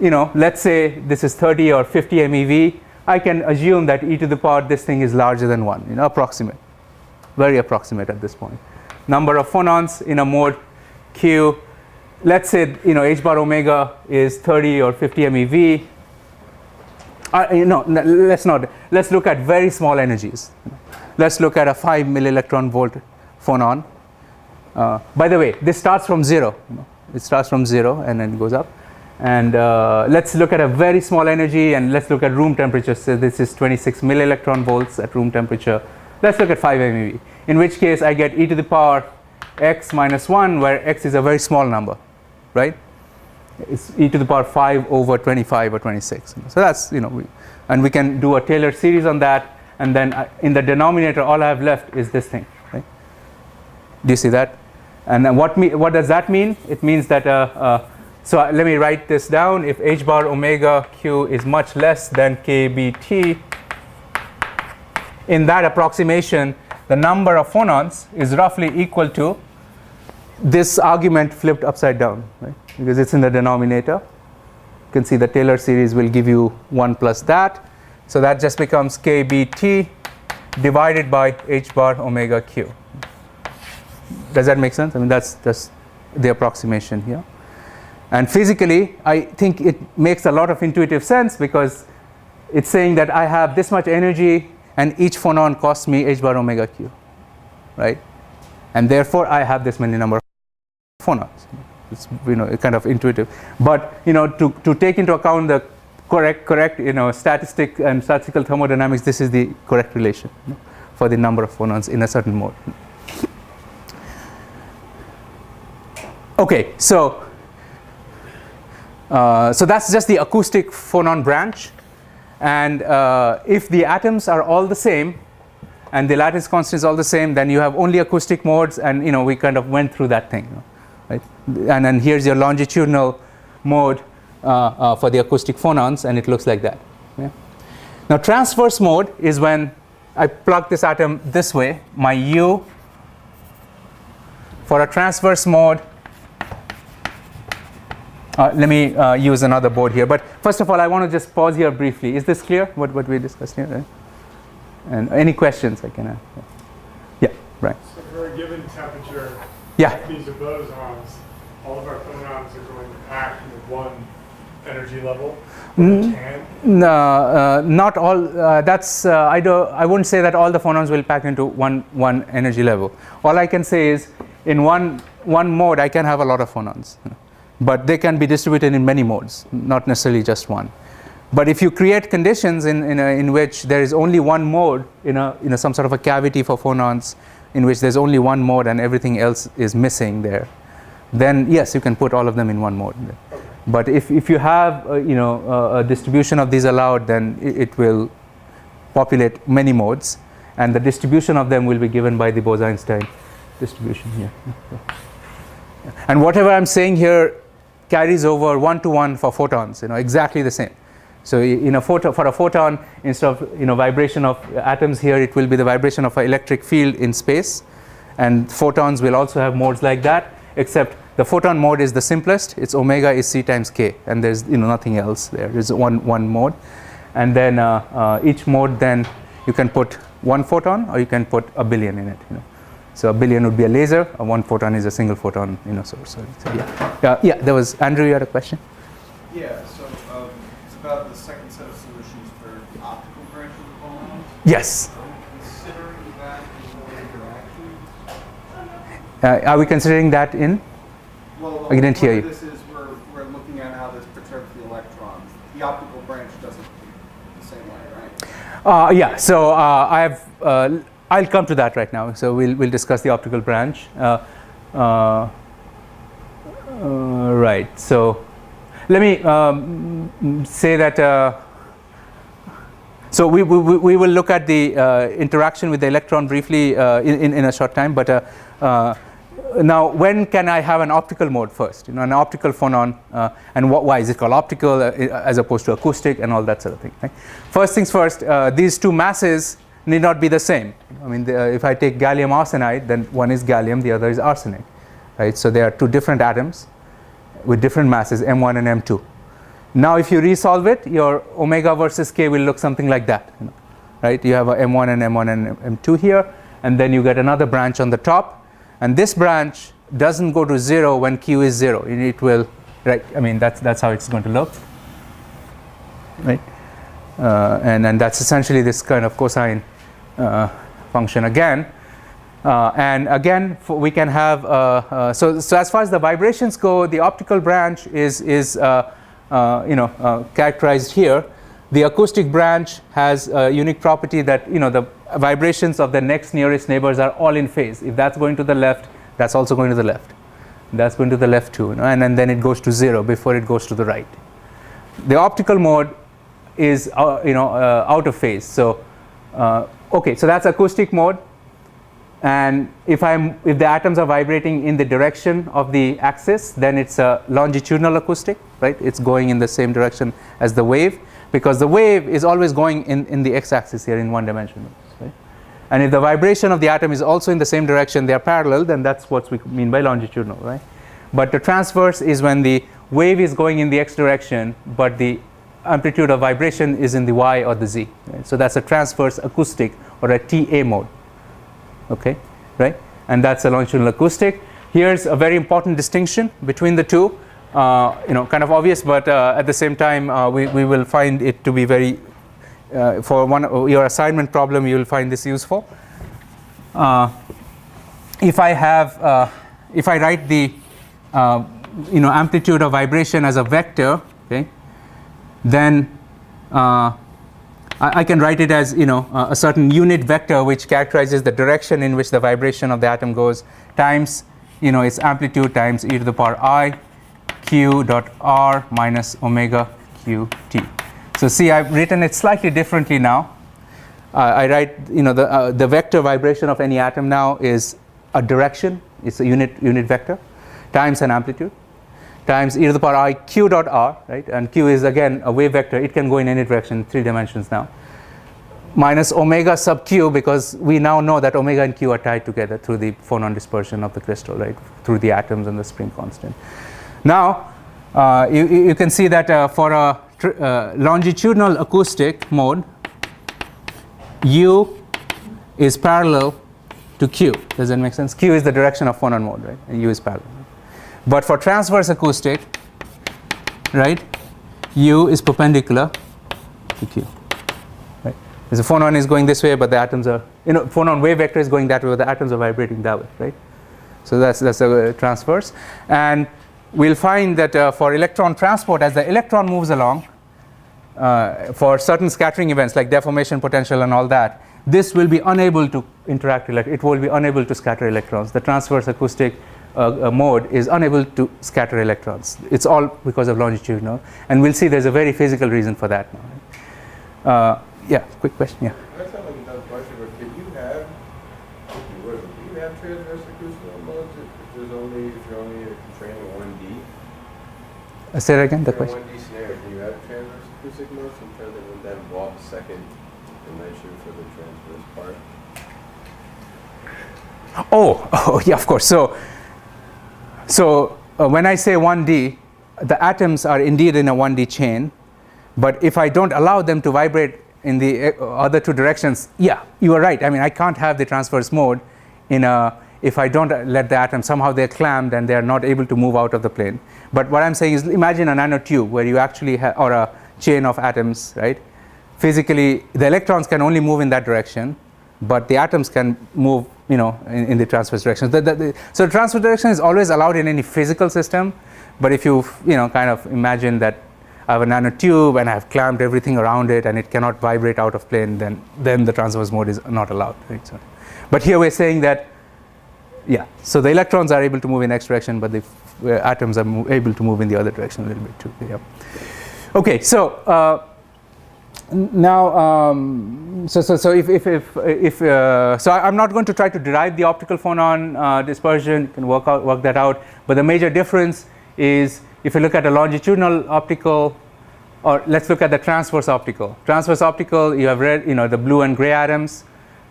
let's say this is 30 or 50 MeV, I can assume that e to the power this thing is larger than 1. Approximate, very approximate at this point. Number of phonons in a mode Q, let's say h bar omega is 30 or 50 MeV. Let's look at very small energies. Let's look at a 5 millielectron volt phonon. By the way, this starts from 0. It starts from 0 and then goes up. And let's look at a very small energy, and let's look at room temperature. So this is 26 millielectron volts at room temperature. Let's look at 5 MeV, in which case I get e to the power x minus 1, where x is a very small number, right? It's e to the power 5 over 25 or 26. So that's, and we can do a Taylor series on that, and then in the denominator all I have left is this thing, right? Do you see that? And then what does that mean? It means that, so let me write this down. If h bar omega q is much less than kBt, in that approximation, the number of phonons is roughly equal to this argument flipped upside down, right? Because it's in the denominator. You can see the Taylor series will give you 1 plus that. So that just becomes kBt divided by h bar omega q. Does that make sense? I mean, that's just the approximation here. And physically, I think it makes a lot of intuitive sense because it's saying that I have this much energy and each phonon costs me h bar omega q, right? And therefore, I have this many number of phonons. It's kind of intuitive, but to take into account the correct statistic and statistical thermodynamics, this is the correct relation for the number of phonons in a certain mode. Okay, so that's just the acoustic phonon branch, and if the atoms are all the same and the lattice constant is all the same, then you have only acoustic modes, and we kind of went through that thing, right? And then here's your longitudinal mode for the acoustic phonons, and it looks like that. Yeah? Now transverse mode is when I plug this atom this way, my U for a transverse mode. Let me use another board here, but first of all I want to just pause here briefly. Is this clear, what we discussed here, right? And any questions I can ask? Yeah, right. So for a given temperature, Yeah. these are bosons, all of our phonons are going to act with one energy level. No, not all. I wouldn't say that all the phonons will pack into one energy level. All I can say is in one mode I can have a lot of phonons, but they can be distributed in many modes, not necessarily just one. But if you create conditions in which there is only one mode in some sort of a cavity for phonons, in which there's only one mode and everything else is missing there, then yes, you can put all of them in one mode. But if you have a distribution of these allowed, then it will populate many modes, and the distribution of them will be given by the Bose-Einstein distribution here. And whatever I'm saying here carries over 1-to-1 for photons, exactly the same. So for a photon, instead of vibration of atoms here, it will be the vibration of an electric field in space, and photons will also have modes like that, except the photon mode is the simplest. Its omega is c times k, and there's nothing else there. There's one mode, and then each mode, then you can put one photon or you can put a billion in it. So a billion would be a laser. A one photon is a single photon source. So yeah. There was Andrew. You had a question. Yeah. So it's about the second set of solutions for the optical branch of the phonon. Yes. Are we considering that in interaction? Are we considering that in? Well, I didn't hear you. This is we're looking at how this perturbs the electrons. The optical branch doesn't the same way, right? Yeah. So I'll come to that right now. So we'll discuss the optical branch. Right. So let me say that. So we will look at the interaction with the electron briefly in a short time, but. Now, when can I have an optical mode first? An optical phonon, and why is it called optical as opposed to acoustic and all that sort of thing? Right? First things first, these two masses need not be the same. I mean, if I take gallium arsenide, then one is gallium, the other is arsenic, right? So there are two different atoms with different masses, M1 and M2. Now, if you resolve it, your omega versus k will look something like that, right? You have a M1 and M2 here, and then you get another branch on the top. And this branch doesn't go to 0 when Q is 0. It will, right? I mean, that's how it's going to look, right? And that's essentially this kind of cosine function again. And again, we can have so as far as the vibrations go, the optical branch is characterized here. The acoustic branch has a unique property that the vibrations of the next nearest neighbors are all in phase. If that's going to the left, that's also going to the left. That's going to the left too, and then it goes to 0 before it goes to the right. The optical mode is out of phase. So okay, so that's acoustic mode. And if the atoms are vibrating in the direction of the axis, then it's a longitudinal acoustic, right? It's going in the same direction as the wave, because the wave is always going in the x-axis here in one dimension. Right? And if the vibration of the atom is also in the same direction, they are parallel, then that's what we mean by longitudinal, right? But the transverse is when the wave is going in the x direction, but the amplitude of vibration is in the y or the z. Right? So that's a transverse acoustic or a TA mode. Okay, right? And that's a longitudinal acoustic. Here's a very important distinction between the two. Kind of obvious, but at the same time, we will find it to be very, for your assignment problem, you will find this useful. If I write the, amplitude of vibration as a vector, okay, then I can write it as a certain unit vector which characterizes the direction in which the vibration of the atom goes times it's amplitude times e to the power I q dot r minus omega q t. So see, I've written it slightly differently now. I write, the vector vibration of any atom now is a direction, it's a unit vector, times an amplitude, times e to the power I q dot r, right? And q is again a wave vector. It can go in any direction, 3 dimensions now. Minus omega sub q, because we now know that omega and q are tied together through the phonon dispersion of the crystal, right? Through the atoms and the spring constant. Now, you can see that for a longitudinal acoustic mode, U is parallel to Q. Does that make sense? Q is the direction of phonon mode, right? And U is parallel. But for transverse acoustic, right, U is perpendicular to Q. Right? Because the phonon is going this way, but the atoms are, phonon wave vector is going that way, but the atoms are vibrating that way, right? So that's a transverse. And we'll find that for electron transport, as the electron moves along, for certain scattering events like deformation potential and all that, this will be unable to interact, it will be unable to scatter electrons. The transverse acoustic mode is unable to scatter electrons. It's all because of longitudinal. And we'll see there's a very physical reason for that now. Yeah, quick question, yeah. That's not like a dumb question, but can you have, transverse acoustical modes if you're only training 1D? Say that again, the question. 1D scenario, can you have transverse acoustic modes and try to then walk a second dimension for the transverse part? Oh, yeah, of course. So when I say 1D, the atoms are indeed in a 1D chain, but if I don't allow them to vibrate in the other two directions, yeah, you are right. I mean, I can't have the transverse mode if I don't let the atoms, somehow they're clammed and they're not able to move out of the plane. But what I'm saying is, imagine a nanotube where you actually have, or a chain of atoms, right? Physically, the electrons can only move in that direction, but the atoms can move, in the transverse direction. So the transverse direction is always allowed in any physical system. But if you, kind of imagine that I have a nanotube and I have clamped everything around it and it cannot vibrate out of plane, then the transverse mode is not allowed, right? So, but here we're saying that, yeah, so the electrons are able to move in X direction, but the atoms are able to move in the other direction a little bit too. Yeah. Okay, so now, so I'm not going to try to derive the optical phonon dispersion. You can work that out. But the major difference is, if you look at a longitudinal optical, or let's look at the transverse optical. Transverse optical, you have red, the blue and gray atoms.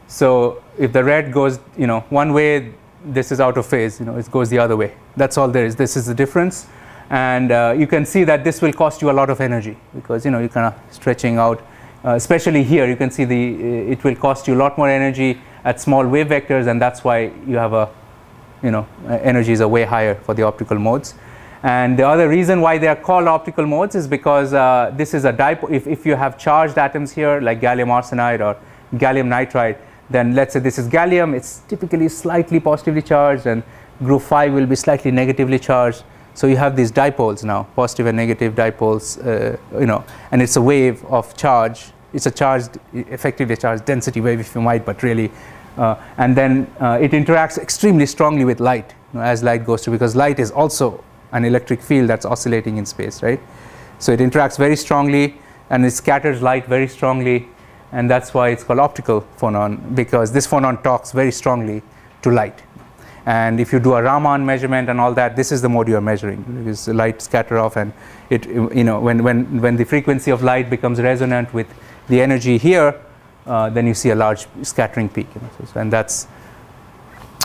So if the red goes, one way, this is out of phase. It goes the other way. That's all there is. This is the difference. And you can see that this will cost you a lot of energy because you're kind of stretching out. Especially here, you can see it will cost you a lot more energy at small wave vectors, and that's why you have energies are way higher for the optical modes. And the other reason why they are called optical modes is because this is a dipole. If you have charged atoms here, like gallium arsenide or gallium nitride, then let's say this is gallium. It's typically slightly positively charged, and group 5 will be slightly negatively charged. So you have these dipoles now, positive and negative dipoles, and it's a wave of charge. It's a charged, effectively charged density wave, if you might, but really, and then it interacts extremely strongly with light, as light goes through, because light is also an electric field that's oscillating in space, right? So it interacts very strongly, and it scatters light very strongly, and that's why it's called optical phonon, because this phonon talks very strongly to light. And if you do a Raman measurement and all that, this is the mode you are measuring. Because light scatter off, and it, when the frequency of light becomes resonant with the energy here, then you see a large scattering peak. And that's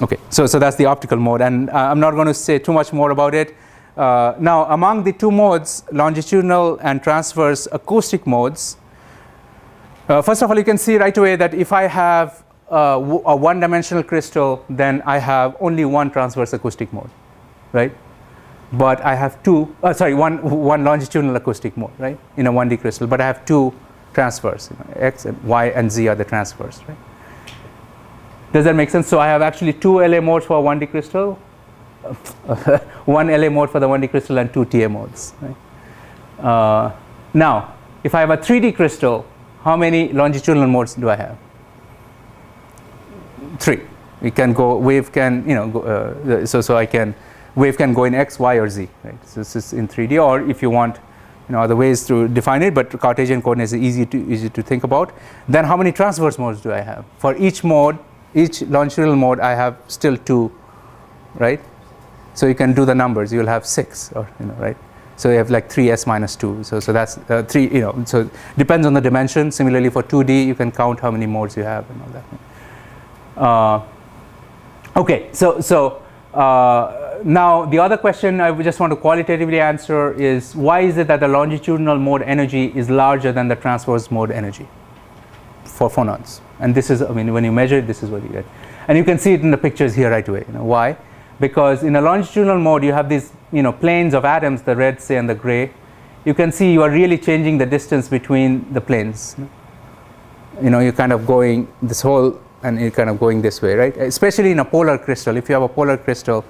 okay. So that's the optical mode, and I'm not going to say too much more about it. Now, among the two modes, longitudinal and transverse acoustic modes, first of all, you can see right away that if I have a one-dimensional crystal, then I have only one transverse acoustic mode, right? But I have one longitudinal acoustic mode, right, in a 1D crystal. But I have two transverse, X and Y and Z are the transverse, right? Does that make sense? So I have actually two LA modes for a 1D crystal, one LA mode for the 1D crystal, and two TA modes, right? Now, if I have a 3D crystal, how many longitudinal modes do I have? 3. it can go, wave can, go, so I can, wave can go in X, Y, or Z, right? So this is in 3D, or if you want, other ways to define it, but Cartesian coordinates is easy to think about. Then how many transverse modes do I have? For each mode, each longitudinal mode, I have still 2, right? So you can do the numbers. You'll have 6, or right? So you have like 3s minus 2. So that's 3. So depends on the dimension. Similarly, for 2D, you can count how many modes you have and all that. Okay. So now the other question I just want to qualitatively answer is, why is it that the longitudinal mode energy is larger than the transverse mode energy for phonons? And this is, when you measure it, this is what you get. And you can see it in the pictures here right away. Why? Because in a longitudinal mode, you have these planes of atoms, the red, say, and the gray. You can see you are really changing the distance between the planes. You're kind of going this whole, and you're kind of going this way, right? Especially in a polar crystal. If you have a polar crystal,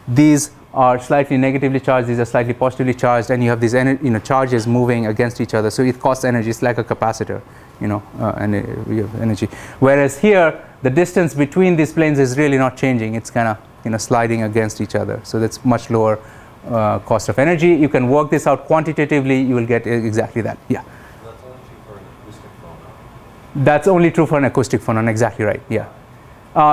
these are slightly negatively charged, these are slightly positively charged, and you have these charges moving against each other. So it costs energy. It's like a capacitor, and you have energy. Whereas here, the distance between these planes is really not changing. It's kind of sliding against each other. So that's much lower cost of energy. You can work this out quantitatively. You will get exactly that. Yeah. That's only true for an acoustic phonon. That's only true for an acoustic phonon. Exactly right. Yeah.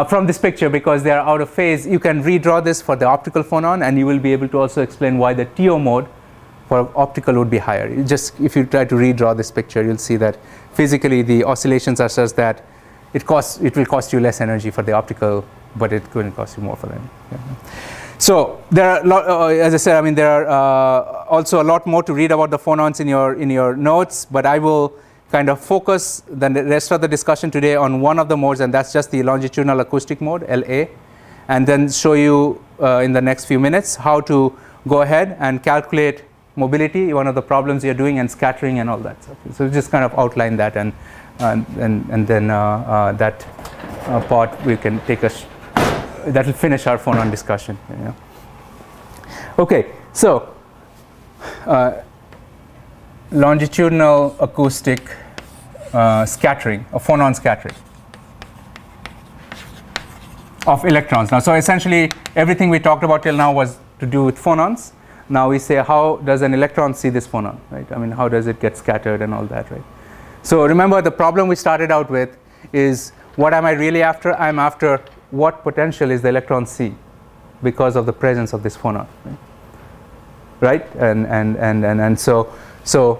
From this picture, because they are out of phase, you can redraw this for the optical phonon, and you will be able to also explain why the TO mode for optical would be higher. If you try to redraw this picture, you'll see that physically the oscillations are such that it will cost you less energy for the optical, but it couldn't cost you more for them. Yeah. So there are, as I said, there are also a lot more to read about the phonons in your notes, but I will kind of focus the rest of the discussion today on one of the modes, and that's just the longitudinal acoustic mode, LA, and then show you in the next few minutes how to go ahead and calculate mobility, one of the problems you're doing, and scattering and all that stuff. So just kind of outline that, and then that part we can take that will finish our phonon discussion. Okay, so longitudinal acoustic scattering, or phonon scattering of electrons. Now, so essentially everything we talked about till now was to do with phonons. Now we say, how does an electron see this phonon, right? How does it get scattered and all that, right? So remember, the problem we started out with is, what am I really after? I'm after what potential is the electron see because of the presence of this phonon, right? And so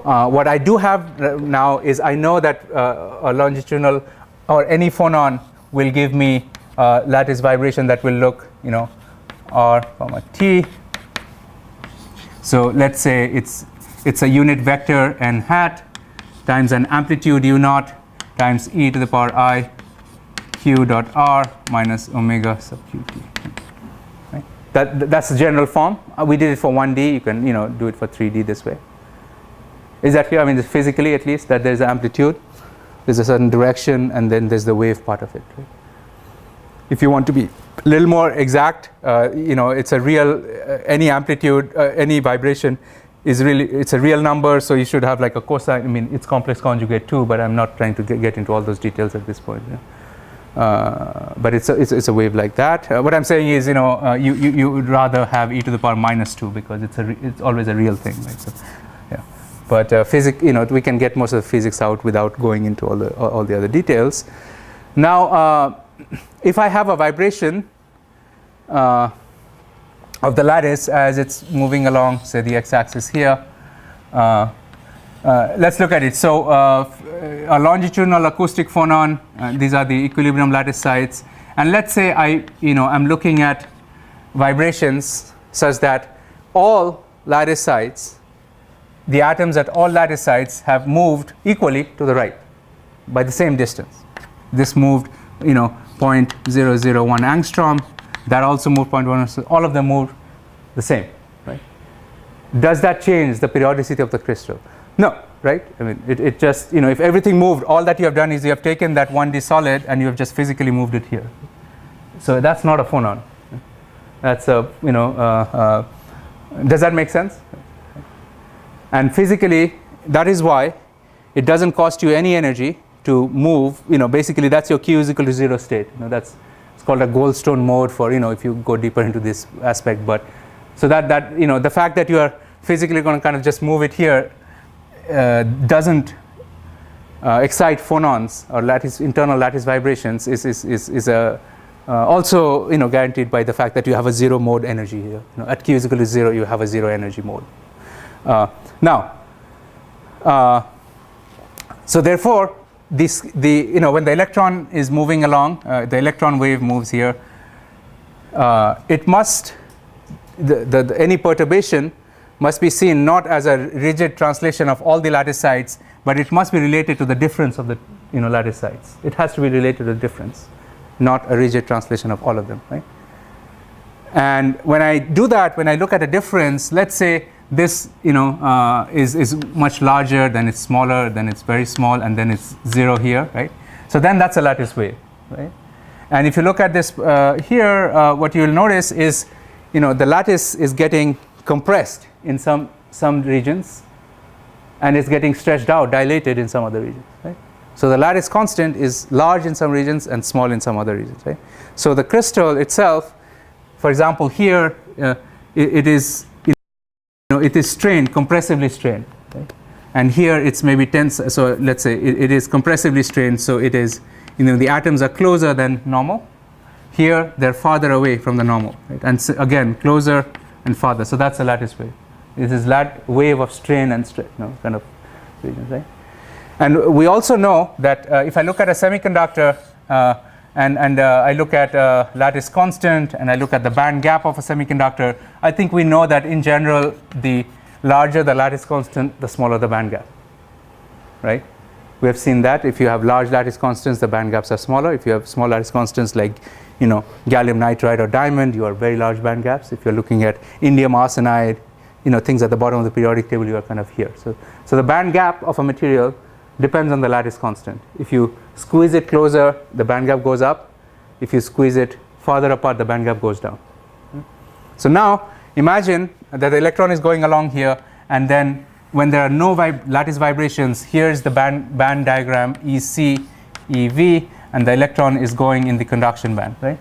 what I do have now is, I know that a longitudinal or any phonon will give me lattice vibration that will look, R comma T. So let's say it's a unit vector n hat times an amplitude u naught times e to the power I q dot r minus omega sub qt. Right? That's the general form. We did it for 1D. You can do it for 3D this way. Is that clear? Physically at least, that there's an amplitude, there's a certain direction, and then there's the wave part of it. Right? If you want to be a little more exact, it's a real, any amplitude, any vibration it's a real number, so you should have like a cosine. It's complex conjugate too, but I'm not trying to get into all those details at this point. But it's a wave like that. What I'm saying is, you would rather have e to the power minus 2 because it's always a real thing, right? So, yeah. But we can get most of the physics out without going into all the other details. Now, if I have a vibration of the lattice as it's moving along, say the x-axis here, let's look at it. So a longitudinal acoustic phonon, these are the equilibrium lattice sites, and let's say I'm looking at vibrations such that all lattice sites, the atoms at all lattice sites have moved equally to the right by the same distance. This moved 0.001 angstrom, that also moved 0.1, all of them moved the same, right? Does that change the periodicity of the crystal? No, right? It just, if everything moved, all that you have done is you have taken that 1D solid and you have just physically moved it here. So that's not a phonon. That's does that make sense? And physically, that is why it doesn't cost you any energy to move. Basically that's your Q is equal to 0 state. It's It's called a Goldstone mode for, if you go deeper into this aspect. But so that the fact that you are physically going to kind of just move it here doesn't excite phonons or internal lattice vibrations is also guaranteed by the fact that you have a zero mode energy here. At q is equal to 0, you have a zero energy mode. So therefore, when the electron is moving along, the electron wave moves here. It must any perturbation must be seen not as a rigid translation of all the lattice sites, but it must be related to the difference of the lattice sites. It has to be related to the difference, not a rigid translation of all of them, right? And when I do that, when I look at a difference, let's say this is much larger, then it's smaller, then it's very small, and then it's 0 here, right? So then that's a lattice wave, right? And if you look at this here, what you will notice is the lattice is getting compressed in some regions, and it's getting stretched out, dilated in some other regions, right? So the lattice constant is large in some regions and small in some other regions, right? So the crystal itself, for example, here it is strained, compressively strained, right? And here it's maybe tense. So let's say it is compressively strained. So it is, the atoms are closer than normal. Here they're farther away from the normal, right? And so again, closer and farther. So that's a lattice wave. This is wave of strain and strain, kind of regions, right? And we also know that if I look at a semiconductor and I look at lattice constant and I look at the band gap of a semiconductor, I think we know that in general, the larger the lattice constant, the smaller the band gap, right? We have seen that if you have large lattice constants, the band gaps are smaller. If you have small lattice constants like gallium nitride or diamond, you are very large band gaps. If you're looking at indium arsenide, things at the bottom of the periodic table, you are kind of here. So the band gap of a material depends on the lattice constant. If you squeeze it closer, the band gap goes up. If you squeeze it farther apart, the band gap goes down. So now imagine that the electron is going along here, and then when there are no lattice vibrations, here's the band diagram EC, EV, and the electron is going in the conduction band, right?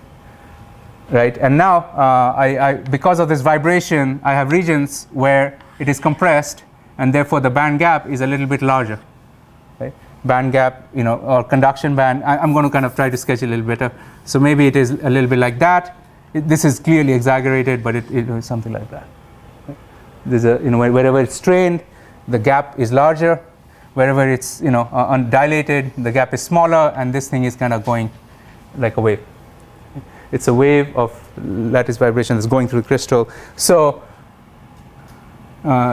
Right. And now because of this vibration, I have regions where it is compressed, and therefore the band gap is a little bit larger. Right? Band gap, or conduction band. I'm going to kind of try to sketch it a little better. So maybe it is a little bit like that. This is clearly exaggerated, but it is something like that. Right? There's wherever it's strained, the gap is larger. Wherever it's dilated, the gap is smaller, and this thing is kind of going like a wave. It's a wave of lattice vibration that's going through the crystal. So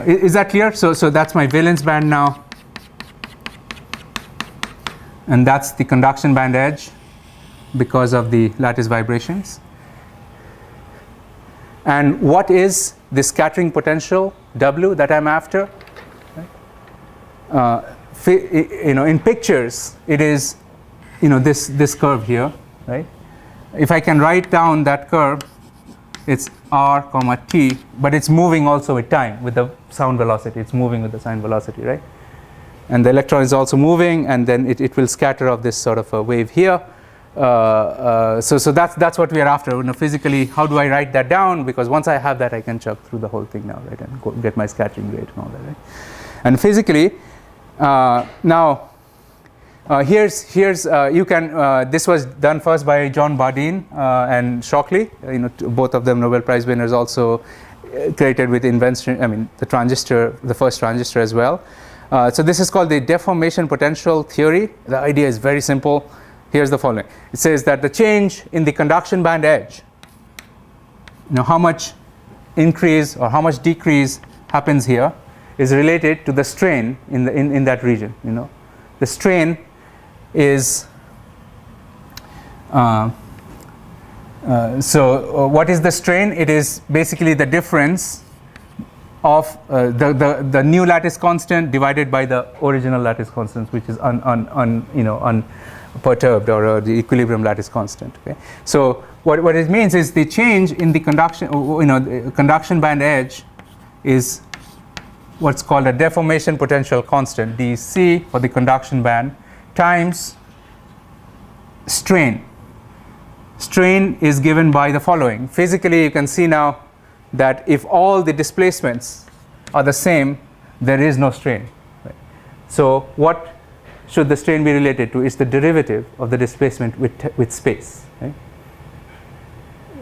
is that clear? So that's my valence band now. And that's the conduction band edge because of the lattice vibrations. And what is the scattering potential, W, that I'm after? In pictures, it is this curve here, right? If I can write down that curve, it's r comma t, but it's moving also with time, with the sound velocity. It's moving with the sound velocity, right? And the electron is also moving, and then it will scatter of this sort of a wave here. So that's what we are after. Physically, how do I write that down? Because once I have that, I can chuck through the whole thing now, right, and get my scattering rate and all that, right? And physically, now here's you can. This was done first by John Bardeen and Shockley. Both of them Nobel Prize winners, also created with invention. I mean, the first transistor as well. So this is called the deformation potential theory. The idea is very simple. Here's the following. It says that the change in the conduction band edge, how much increase or how much decrease happens here, is related to the strain in that region. The strain is so what is the strain? It is basically the difference of the new lattice constant divided by the original lattice constant, which is unperturbed, or the equilibrium lattice constant. Okay, so what it means is the change in the conduction band edge is what's called a deformation potential constant, dc, for the conduction band, times strain. strain is given by the following. Physically, you can see now that if all the displacements are the same, there is no strain. Right? So what should the strain be related to? It's the derivative of the displacement with space. Right?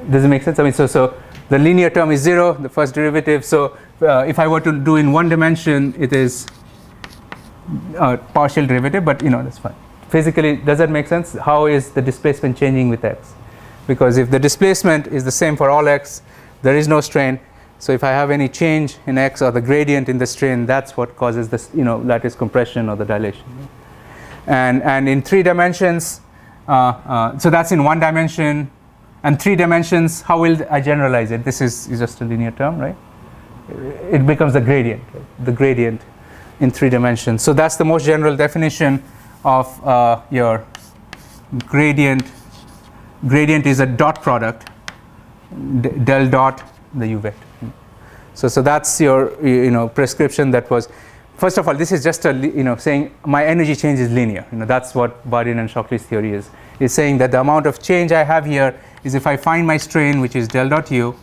Does it make sense? I mean, so the linear term is 0, the first derivative. So if I were to do in one dimension, it is partial derivative, but that's fine. Physically, does that make sense? How is the displacement changing with x? Because if the displacement is the same for all x, there is no strain. So if I have any change in x or the gradient in the strain, that's what causes this, lattice compression or the dilation. And in 3 dimensions, so that's in 1 dimension. And 3 dimensions, how will I generalize it? This is just a linear term, right? It becomes a gradient, right? The gradient in 3 dimensions. So that's the most general definition of your gradient. Gradient is a dot product, del dot the u vector. So that's your prescription. That was, first of all, this is just a saying my energy change is linear. That's what Bardeen and Shockley's theory is. It's saying that the amount of change I have here is if I find my strain, which is del dot u,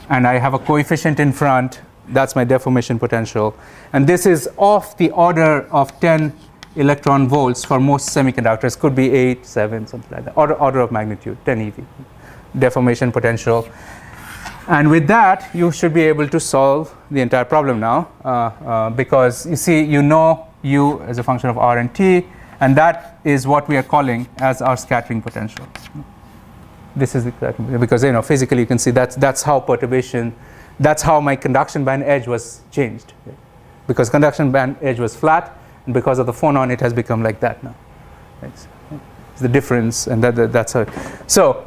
and I have a coefficient in front, that's my deformation potential. And this is of the order of 10 electron volts for most semiconductors. Could be 8, 7, something like that. Order of magnitude, 10 eV, deformation potential. And with that, you should be able to solve the entire problem now, because you see, u as a function of r and t, and that is what we are calling as our scattering potential. This is exactly because physically you can see that's how perturbation, that's how my conduction band edge was changed, right? Because conduction band edge was flat, and because of the phonon, it has become like that now. Right? So, it's the difference, and that's how. So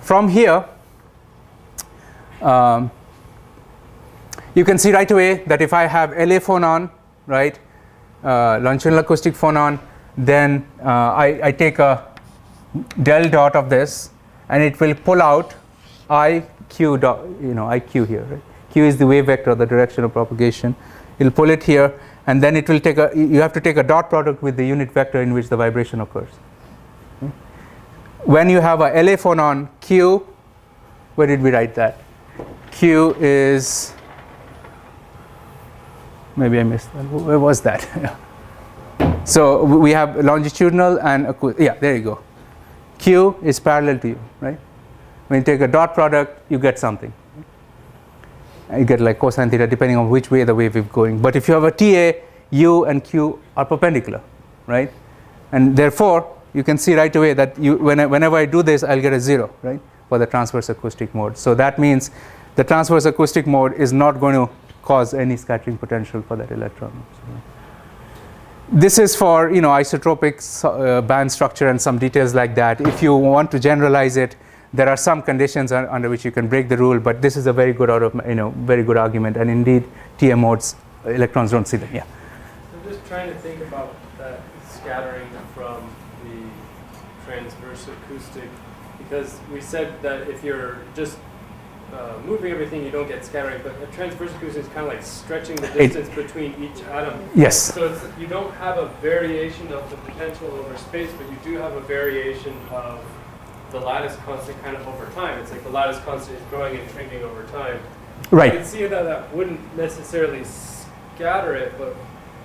from here, you can see right away that if I have LA phonon, right, longitudinal acoustic phonon, then I take a del dot of this, and it will pull out IQ dot, IQ here. Right? Q is the wave vector, the direction of propagation. It'll pull it here, and then it will take you have to take a dot product with the unit vector in which the vibration occurs. Okay? When you have a LA phonon, Q, where did we write that? Q is, maybe I missed that. Where was that? So we have longitudinal and there you go. Q is parallel to you, right? When you take a dot product, you get something. You get like cosine theta depending on which way the wave is going. But if you have a TA, U and Q are perpendicular, right? And therefore, you can see right away that whenever I do this, I'll get a 0, right, for the transverse acoustic mode. So that means the transverse acoustic mode is not going to cause any scattering potential for that electron. So this is for isotropic band structure and some details like that. If you want to generalize it, there are some conditions under which you can break the rule, but this is a very good very good argument. And indeed, TM modes, electrons don't see them. Yeah. I'm just trying to think about that scattering from the transverse acoustic, because we said that if you're just moving everything, you don't get scattering, but a transverse acoustic is kind of like stretching the distance between each atom. Yes. So you don't have a variation of the potential over space, but you do have a variation of the lattice constant kind of over time. It's like the lattice constant is growing and shrinking over time. Right. You can see that wouldn't necessarily scatter it, but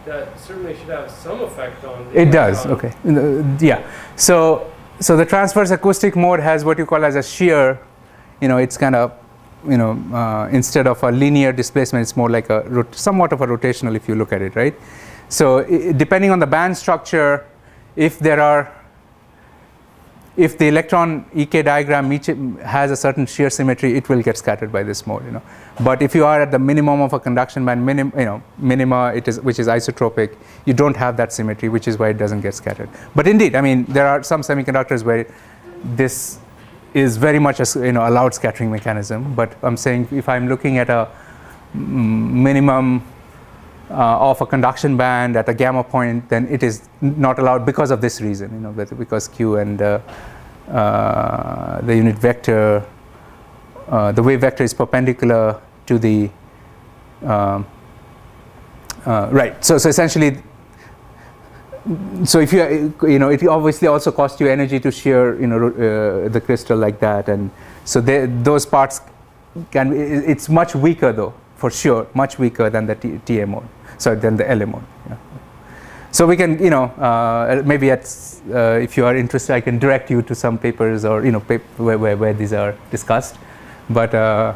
that certainly should have some effect on the It does, electron. okay. Yeah. So the transverse acoustic mode has what you call as a shear. It's kind of, instead of a linear displacement, it's more like somewhat of a rotational if you look at it, right? So depending on the band structure, if the electron EK diagram has a certain shear symmetry, it will get scattered by this mode, But if you are at the minimum of a conduction band, minima, which is isotropic, you don't have that symmetry, which is why it doesn't get scattered. But indeed, there are some semiconductors where this is very much a allowed scattering mechanism. But I'm saying if I'm looking at a minimum of a conduction band at a gamma point, then it is not allowed because of this reason, because Q and the unit vector, the wave vector is perpendicular to the right. So essentially, so if it obviously also costs you energy to shear, the crystal like that, and so those parts it's much weaker though, for sure, much weaker than the TA mode, than the LA mode. Yeah. So we can, maybe if you are interested, I can direct you to some papers or where these are discussed, but right,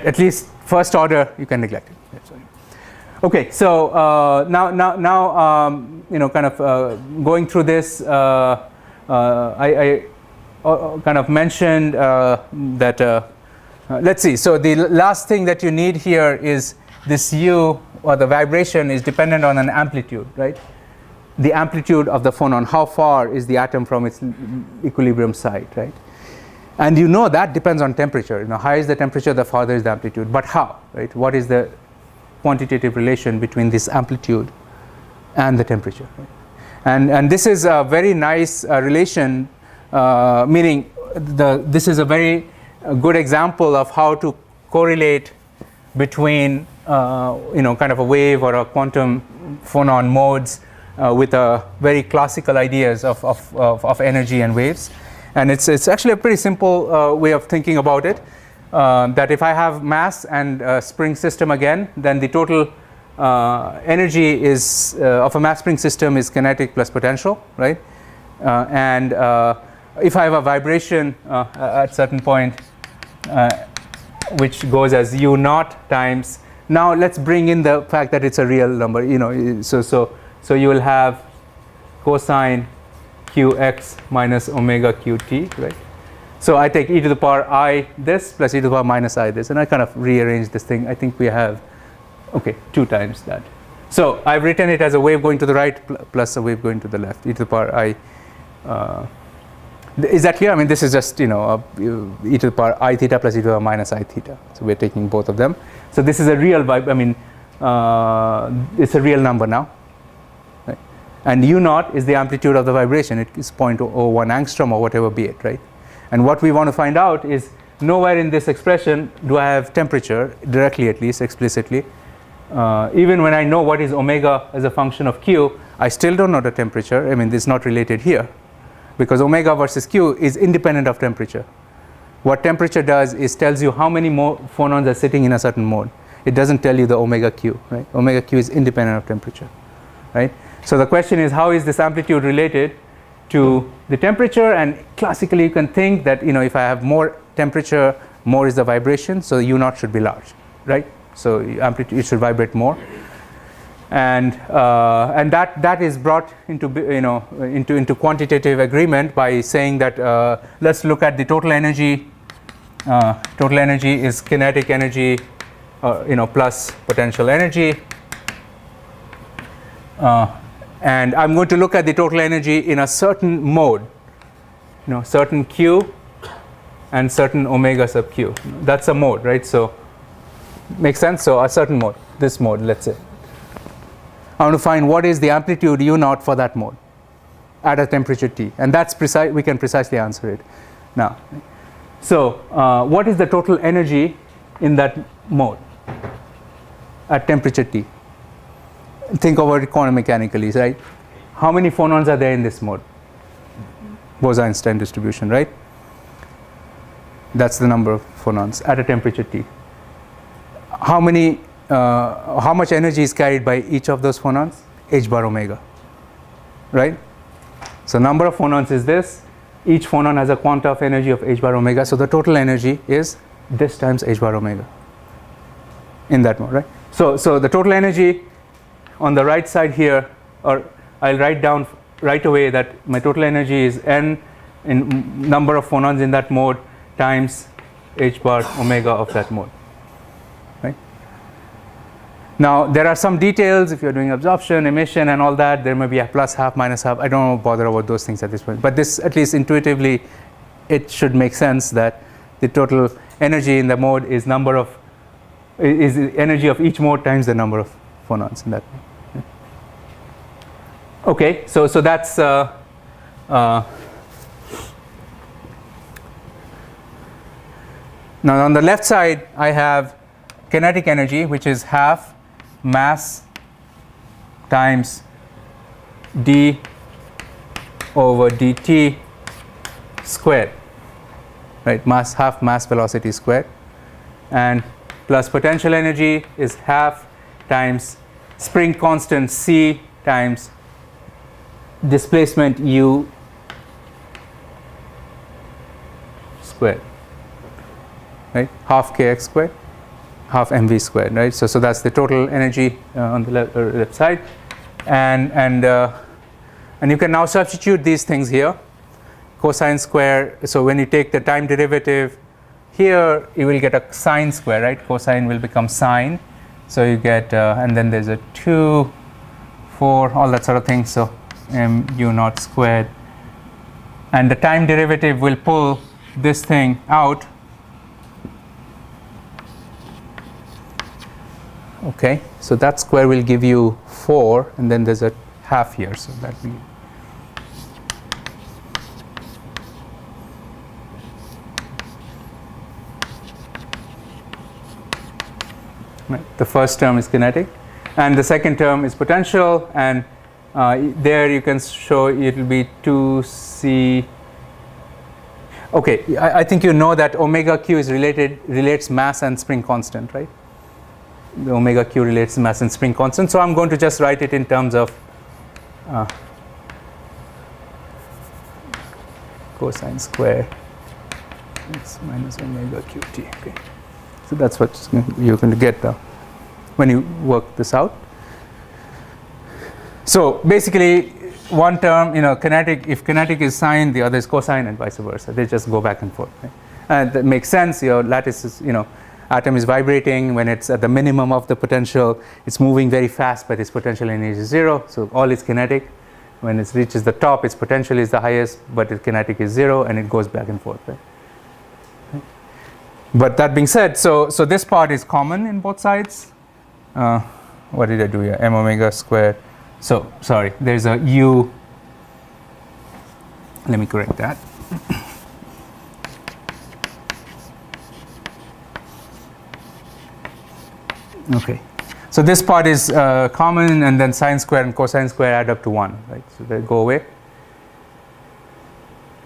at least first order you can neglect it. Yeah, sorry. Okay, so now kind of going through this, I kind of mentioned that let's see. So the last thing that you need here is this U, or the vibration is dependent on an amplitude, right? The amplitude of the phonon. How far is the atom from its equilibrium site, right? And that depends on temperature. Higher is the temperature, the farther is the amplitude. But how, right? What is the quantitative relation between this amplitude and the temperature? Right? And this is a very nice relation, meaning this is a very good example of how to correlate between kind of a wave or a quantum phonon modes with very classical ideas of energy and waves. And it's actually a pretty simple way of thinking about it. That if I have mass and spring system again, then the total energy is of a mass spring system is kinetic plus potential, right? And if I have a vibration at certain point, which goes as U naught times. Now let's bring in the fact that it's a real number. So you will have cosine qx minus omega qt, right? So I take e to the power I this plus e to the power minus I this, and I kind of rearrange this thing. I think we have, 2 times that. So I've written it as a wave going to the right plus a wave going to the left, e to the power I. Is that clear? I mean, this is just, e to the power I theta plus e to the power minus I theta. So we're taking both of them. So this is a real vibe. I mean, it's a real number now. Right? And U naught is the amplitude of the vibration. It is 0.01 angstrom or whatever be it, right? And what we want to find out is nowhere in this expression do I have temperature, directly at least, explicitly. Even when I know what is omega as a function of Q, I still don't know the temperature. I mean, it's not related here, because omega versus Q is independent of temperature. What temperature does is tells you how many phonons are sitting in a certain mode. It doesn't tell you the omega Q, right? Omega Q is independent of temperature, right? So the question is, how is this amplitude related to the temperature? And classically you can think that, if I have more temperature, more is the vibration, so U naught should be large, right? So amplitude, it should vibrate more. And that is brought into into quantitative agreement by saying that let's look at the total energy. Total energy is kinetic energy, plus potential energy. And I'm going to look at the total energy in a certain mode, certain Q and certain omega sub Q. That's a mode, right? So makes sense. So a certain mode, this mode, let's say. I want to find what is the amplitude U naught for that mode at a temperature T, and that's precise. We can precisely answer it now. So what is the total energy in that mode at temperature T? Think about it quantum mechanically, right? How many phonons are there in this mode? Bose-Einstein distribution, right? That's the number of phonons at a temperature T. How much energy is carried by each of those phonons? H bar omega, right? So number of phonons is this. Each phonon has a quanta of energy of H bar omega. So the total energy is this times H bar omega in that mode, right? So the total energy on the right side here, or I'll write down right away that my total energy is N in number of phonons in that mode times H bar omega of that mode. Now, there are some details. If you're doing absorption, emission, and all that, there may be a plus half, minus half. I don't bother about those things at this point. But this, at least intuitively, it should make sense that the total energy in the mode is the energy of each mode times the number of phonons in that mode. Okay, so that's now on the left side, I have kinetic energy, which is half mass times d over dt squared, right? Mass, half mass velocity squared, and plus potential energy is half times spring constant c times displacement u squared, right? Half kx squared, half mv squared, right? So that's the total energy on the left side, and you can now substitute these things here. Cosine square. So when you take the time derivative here, you will get a sine square, right? Cosine will become sine. So you get, and then there's a 2, 4, all that sort of thing. So mu naught squared. And the time derivative will pull this thing out. Okay, so that square will give you 4, and then there's a half here. So that will. Right. The first term is kinetic, and the second term is potential, and there you can show it will be 2c. Okay, I think you know that omega q is relates mass and spring constant, right? The omega q relates mass and spring constant. So I'm going to just write it in terms of cosine square x minus omega qt. Okay. So that's what you're going to get when you work this out. So basically, one term, kinetic, if kinetic is sine, the other is cosine, and vice versa. They just go back and forth. Right? And that makes sense. Your lattice is, atom is vibrating when it's at the minimum of the potential. It's moving very fast, but its potential energy is 0. So all is kinetic. When it reaches the top, its potential is the highest, but its kinetic is 0, and it goes back and forth. Right? But that being said, so this part is common in both sides. What did I do here? M omega squared. So sorry, there's a u. Let me correct that. Okay. So this part is common, and then sine square and cosine square add up to 1, right? So they go away.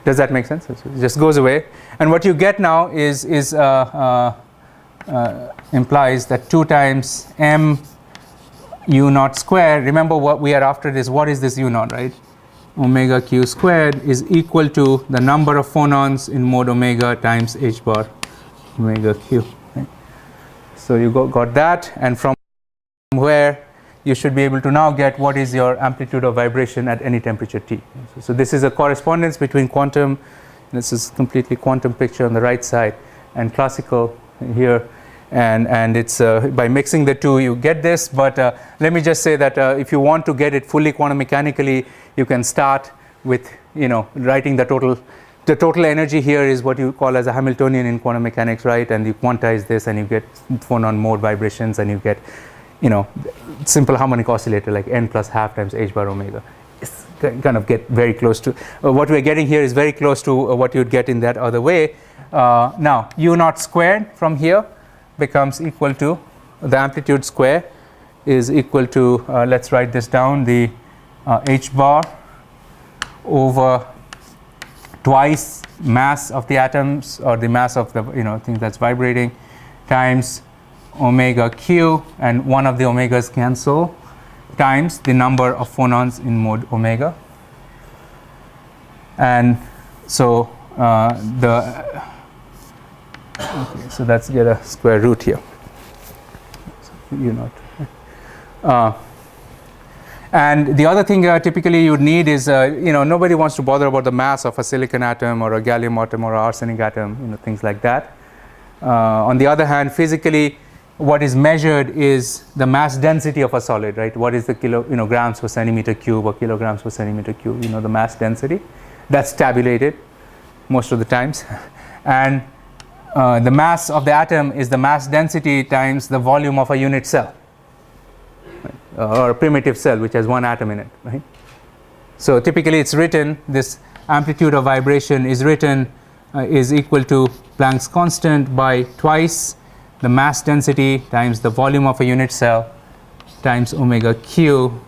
Does that make sense? It just goes away, and what you get now is implies that 2 times m u naught squared. Remember what we are after is what is this u naught, right? Omega q squared is equal to the number of phonons in mode omega times h bar omega q. Right? So you got that, and from where you should be able to now get what is your amplitude of vibration at any temperature T. So this is a correspondence between quantum, this is completely quantum picture on the right side, and classical here, and it's by mixing the two you get this, but let me just say that if you want to get it fully quantum mechanically, you can start with writing the total energy here is what you call as a Hamiltonian in quantum mechanics, right? And you quantize this and you get phonon mode vibrations, and you get simple harmonic oscillator like n plus half times h bar omega. It's kind of get very close to what we're getting here is very close to what you'd get in that other way. Now u naught squared from here becomes equal to the amplitude square is equal to let's write this down, the h bar over twice mass of the atoms or the mass of the thing that's vibrating times omega q, and one of the omegas cancel, times the number of phonons in mode omega. And so so let's get a square root here. And the other thing typically you would need is nobody wants to bother about the mass of a silicon atom or a gallium atom or an arsenic atom, things like that. On the other hand, physically, what is measured is the mass density of a solid, right? What is the grams per centimeter cube or kilograms per centimeter cube? The mass density. That's tabulated most of the times. And the mass of the atom is the mass density times the volume of a unit cell, right? Or a primitive cell which has one atom in it, right? So typically it's written, this amplitude of vibration is written is equal to Planck's constant by twice the mass density times the volume of a unit cell times omega q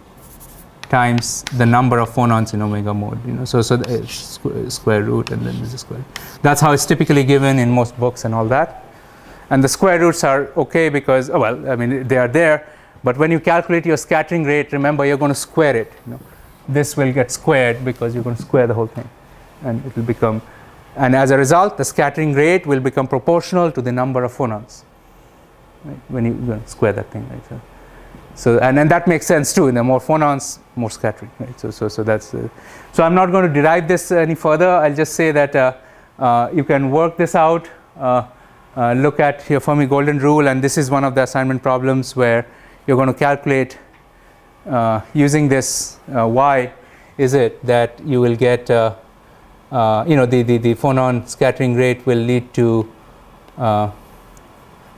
times the number of phonons in omega mode. So it's square root, and then there's a square. That's how it's typically given in most books and all that. And the square roots are okay because, they are there. But when you calculate your scattering rate, remember you're going to square it. This will get squared because you're going to square the whole thing, and it will become. And as a result, the scattering rate will become proportional to the number of phonons, right? When you square that thing, right? So and that makes sense too. The more phonons, more scattering, right? So that's. So I'm not going to derive this any further. I'll just say that you can work this out. Look at your Fermi golden rule, and this is one of the assignment problems where you're going to calculate using this. Why is it that you will get? The phonon scattering rate will lead to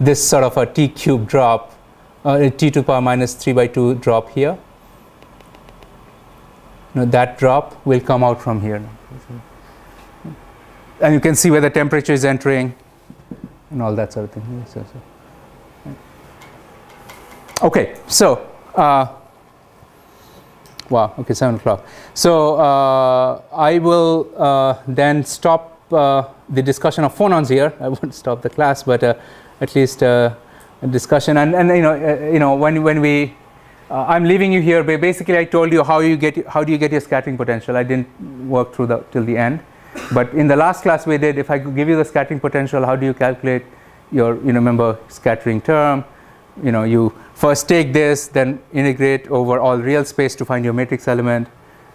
this sort of a t cube drop, t to the power minus 3 by 2 drop here. That drop will come out from here. And you can see where the temperature is entering and all that sort of thing. Okay, so wow, okay, 7 o'clock. So I will then stop the discussion of phonons here. I won't stop the class, but at least a discussion. And when we I'm leaving you here. But basically, I told you how do you get your scattering potential. I didn't work through till the end, but in the last class we did. If I could give you the scattering potential, how do you calculate your remember scattering term? You first take this, then integrate over all real space to find your matrix element,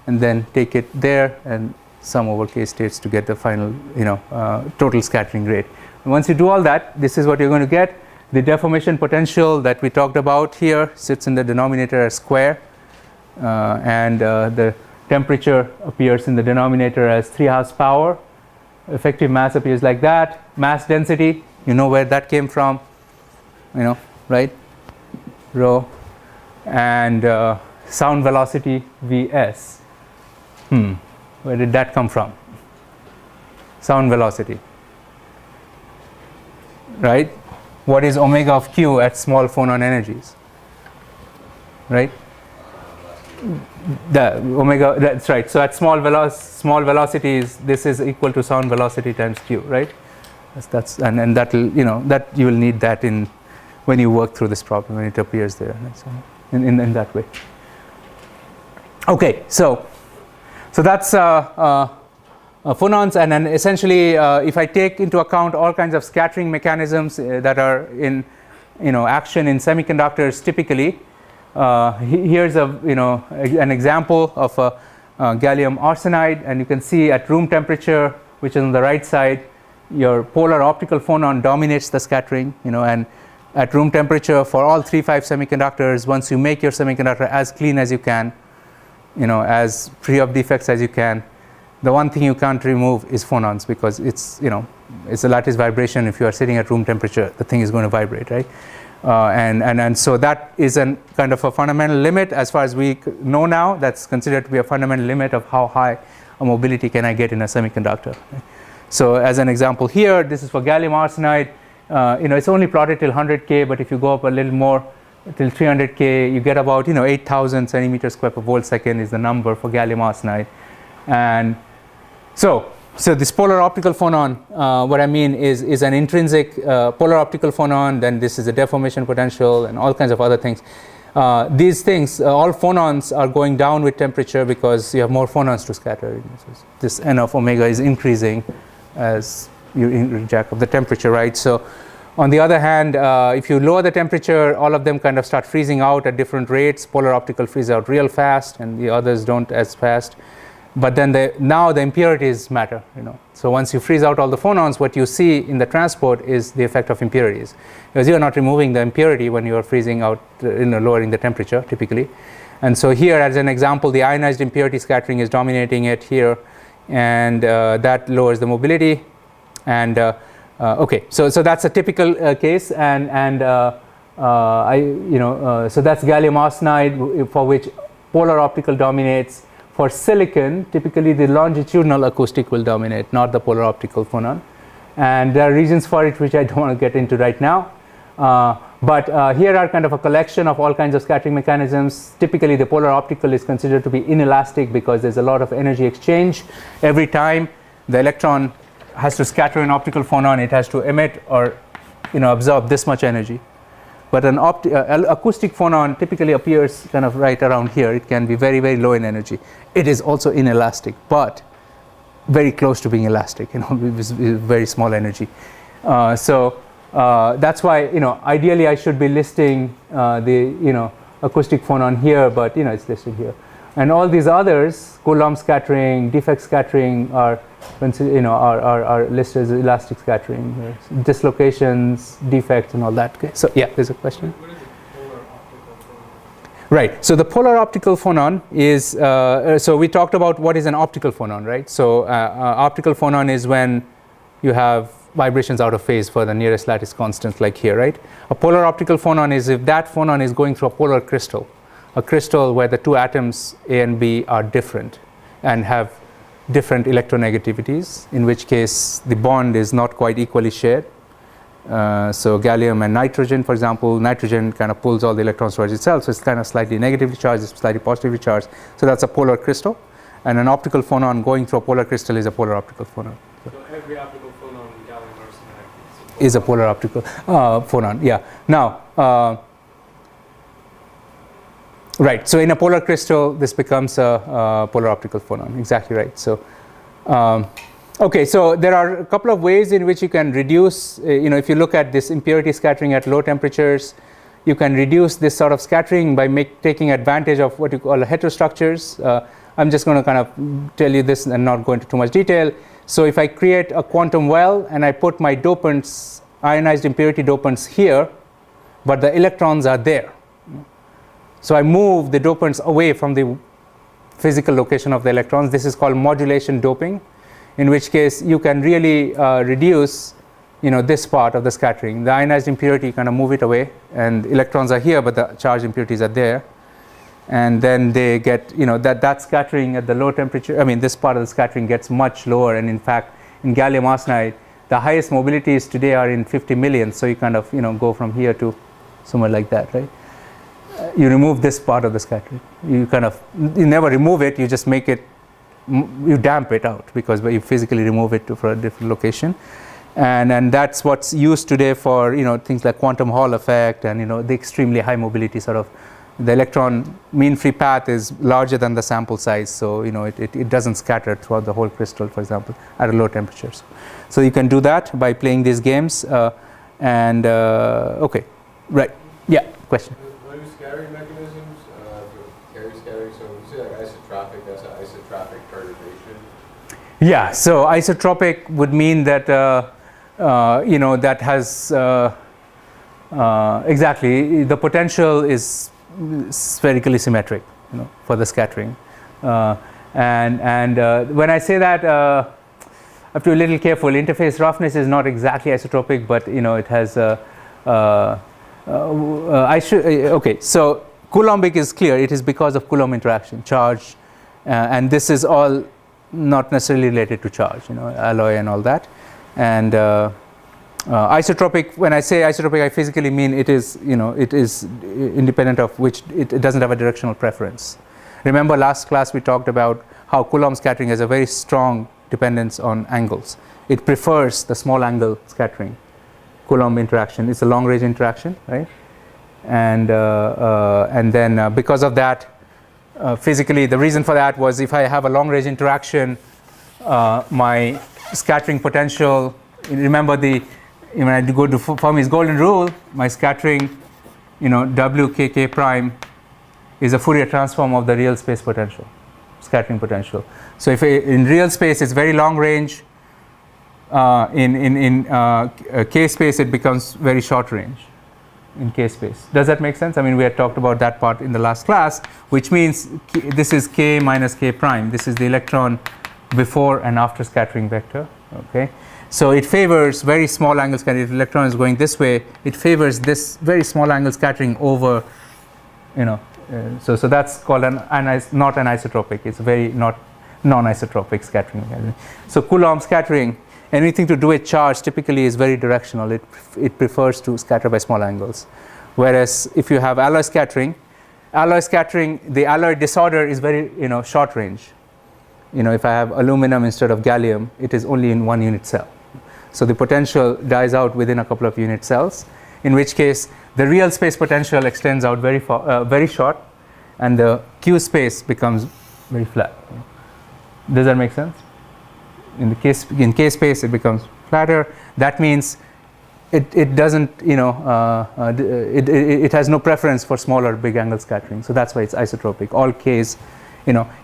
and then take it there and sum over k states to get the final total scattering rate. And once you do all that, this is what you're going to get. The deformation potential that we talked about here sits in the denominator as square, and the temperature appears in the denominator as 3/2 power. Effective mass appears like that. Mass density, where that came from, right? Rho. And sound velocity Vs. Where did that come from? Sound velocity, right? What is omega of q at small phonon energies, right? The omega, that's right. So at small velocities, this is equal to sound velocity times q, right? And that will that you will need that in when you work through this problem, when it appears there, so in that way. Okay, so that's phonons, and then essentially if I take into account all kinds of scattering mechanisms that are in action in semiconductors typically, here's an example of a gallium arsenide, and you can see at room temperature, which is on the right side, your polar optical phonon dominates the scattering, and at room temperature for all 3-5 semiconductors, once you make your semiconductor as clean as you can, as free of defects as you can, the one thing you can't remove is phonons, because it's a lattice vibration. If you are sitting at room temperature, the thing is going to vibrate, right? And so that is a kind of a fundamental limit as far as we know now. That's considered to be a fundamental limit of how high a mobility can I get in a semiconductor. Right? So as an example here, this is for gallium arsenide. It's only plotted till 100K, but if you go up a little more till 300K, you get about 8,000 centimeters square per volt second is the number for gallium arsenide. And so this polar optical phonon, what I mean is an intrinsic polar optical phonon. Then this is a deformation potential and all kinds of other things. These things, all phonons are going down with temperature because you have more phonons to scatter. This n of omega is increasing as you jack up the temperature, right? So on the other hand, if you lower the temperature, all of them kind of start freezing out at different rates. Polar optical freeze out real fast, and the others don't as fast. But then now the impurities matter, So once you freeze out all the phonons, what you see in the transport is the effect of impurities, because you are not removing the impurity when you are freezing out, lowering the temperature typically. And so here, as an example, the ionized impurity scattering is dominating it here, and that lowers the mobility. And okay, so that's a typical case, and so that's gallium arsenide for which polar optical dominates. For silicon, typically the longitudinal acoustic will dominate, not the polar optical phonon. And there are reasons for it which I don't want to get into right now. But here are kind of a collection of all kinds of scattering mechanisms. Typically, the polar optical is considered to be inelastic because there's a lot of energy exchange. Every time the electron has to scatter an optical phonon, it has to emit or absorb this much energy. But an acoustic phonon typically appears kind of right around here. It can be very, very low in energy. It is also inelastic, but very close to being elastic, with very small energy. So that's why, ideally I should be listing the, acoustic phonon here, but, it's listed here. And all these others, Coulomb scattering, defect scattering, are listed as elastic scattering, dislocations, defects, and all that. Okay. So yeah, there's a question. What is a polar optical phonon? Right. So the polar optical phonon is. So we talked about what is an optical phonon, right? So optical phonon is when you have vibrations out of phase for the nearest lattice constant, like here, right? A polar optical phonon is if that phonon is going through a polar crystal, a crystal where the two atoms A and B are different and have different electronegativities, in which case the bond is not quite equally shared. So gallium and nitrogen, for example, nitrogen kind of pulls all the electrons towards itself, so it's kind of slightly negatively charged, it's slightly positively charged. So that's a polar crystal, and an optical phonon going through a polar crystal is a polar optical phonon. So every optical phonon in gallium arsenide Is a polar optical phonon. Yeah. Now. Right, so in a polar crystal, this becomes a polar optical phonon. Exactly right. So, okay, so there are a couple of ways in which you can reduce. If you look at this impurity scattering at low temperatures, you can reduce this sort of scattering by taking advantage of what you call heterostructures. I'm just going to kind of tell you this and not go into too much detail. So, if I create a quantum well and I put my dopants, ionized impurity dopants here, but the electrons are there. So I move the dopants away from the physical location of the electrons. This is called modulation doping, in which case you can really reduce, this part of the scattering. The ionized impurity, kind of move it away, and electrons are here, but the charged impurities are there. And then they get, that scattering at the low temperature. I mean, this part of the scattering gets much lower. And in fact, in gallium arsenide, the highest mobilities today are in 50 million. So you kind of, go from here to somewhere like that, right? You remove this part of the scattering. You never remove it. You just make it, you damp it out, because you physically remove it for a different location, and that's what's used today for things like quantum Hall effect and the extremely high mobility sort of. The electron mean free path is larger than the sample size, so it doesn't scatter throughout the whole crystal, for example, at low temperatures. So you can do that by playing these games. Okay, right? Yeah, question. Scattering mechanisms for carry scattering. So we say like isotropic, that's an isotropic perturbation. Yeah, so isotropic would mean that that has exactly the potential is spherically symmetric, for the scattering, and when I say that, I have to be a little careful. Interface roughness is not exactly isotropic, but it has. Okay, so Coulombic is clear. It is because of Coulomb interaction, charge, and this is all not necessarily related to charge, alloy and all that. And isotropic, when I say isotropic, I physically mean it is, it is independent of which, it doesn't have a directional preference. Remember last class we talked about how Coulomb scattering has a very strong dependence on angles. It prefers the small angle scattering. Coulomb interaction, it's a long range interaction, right? And then because of that, physically the reason for that was if I have a long range interaction, my scattering potential, remember when I go to Fermi's golden rule, my scattering, WKK prime is a Fourier transform of the real space potential, scattering potential. So if in real space it's very long range, in K space it becomes very short range in K space. Does that make sense? I mean, we had talked about that part in the last class, which means this is K minus K prime. This is the electron before and after scattering vector. Okay, so it favors very small angle scattering. If the electron is going this way, it favors this very small angle scattering over, so that's called not an isotropic. It's very not non-isotropic scattering. So Coulomb scattering anything to do with charge typically is very directional. It prefers to scatter by small angles. Whereas if you have alloy scattering, the alloy disorder is very short range. If I have aluminum instead of gallium, it is only in one unit cell. So the potential dies out within a couple of unit cells, in which case the real space potential extends out very far, very short, and the Q space becomes very flat. Does that make sense? In K space, it becomes flatter. That means it doesn't, it has no preference for small or big angle scattering. So that's why it's isotropic. All Ks,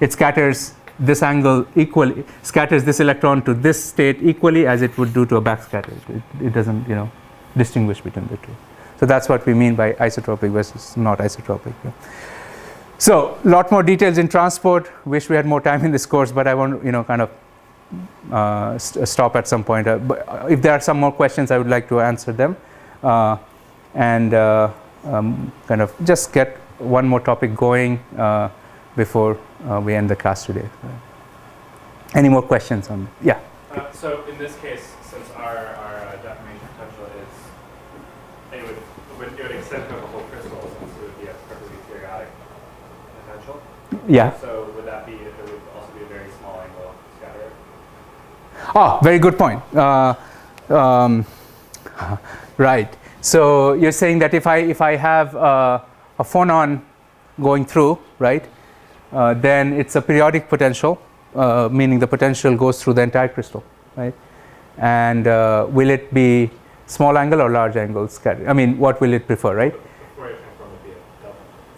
it scatters this angle equally, scatters this electron to this state equally as it would do to a backscatter. It doesn't, distinguish between the two. So that's what we mean by isotropic versus not isotropic. Yeah. So a lot more details in transport. Wish we had more time in this course, but I want kind of stop at some point. But if there are some more questions, I would like to answer them, and kind of just get one more topic going before we end the class today. Any more questions on? Yeah. So in this case, since our deformation potential is, it would extend to the whole crystal, since it would be a perfectly periodic potential. Yeah. So would that be? It would also be a very small angle scatterer. Oh, very good point. Right. So you're saying that if I have a phonon going through, right, then it's a periodic potential, meaning the potential goes through the entire crystal, right? And will it be small angle or large angle scatter? I mean, what will it prefer, right?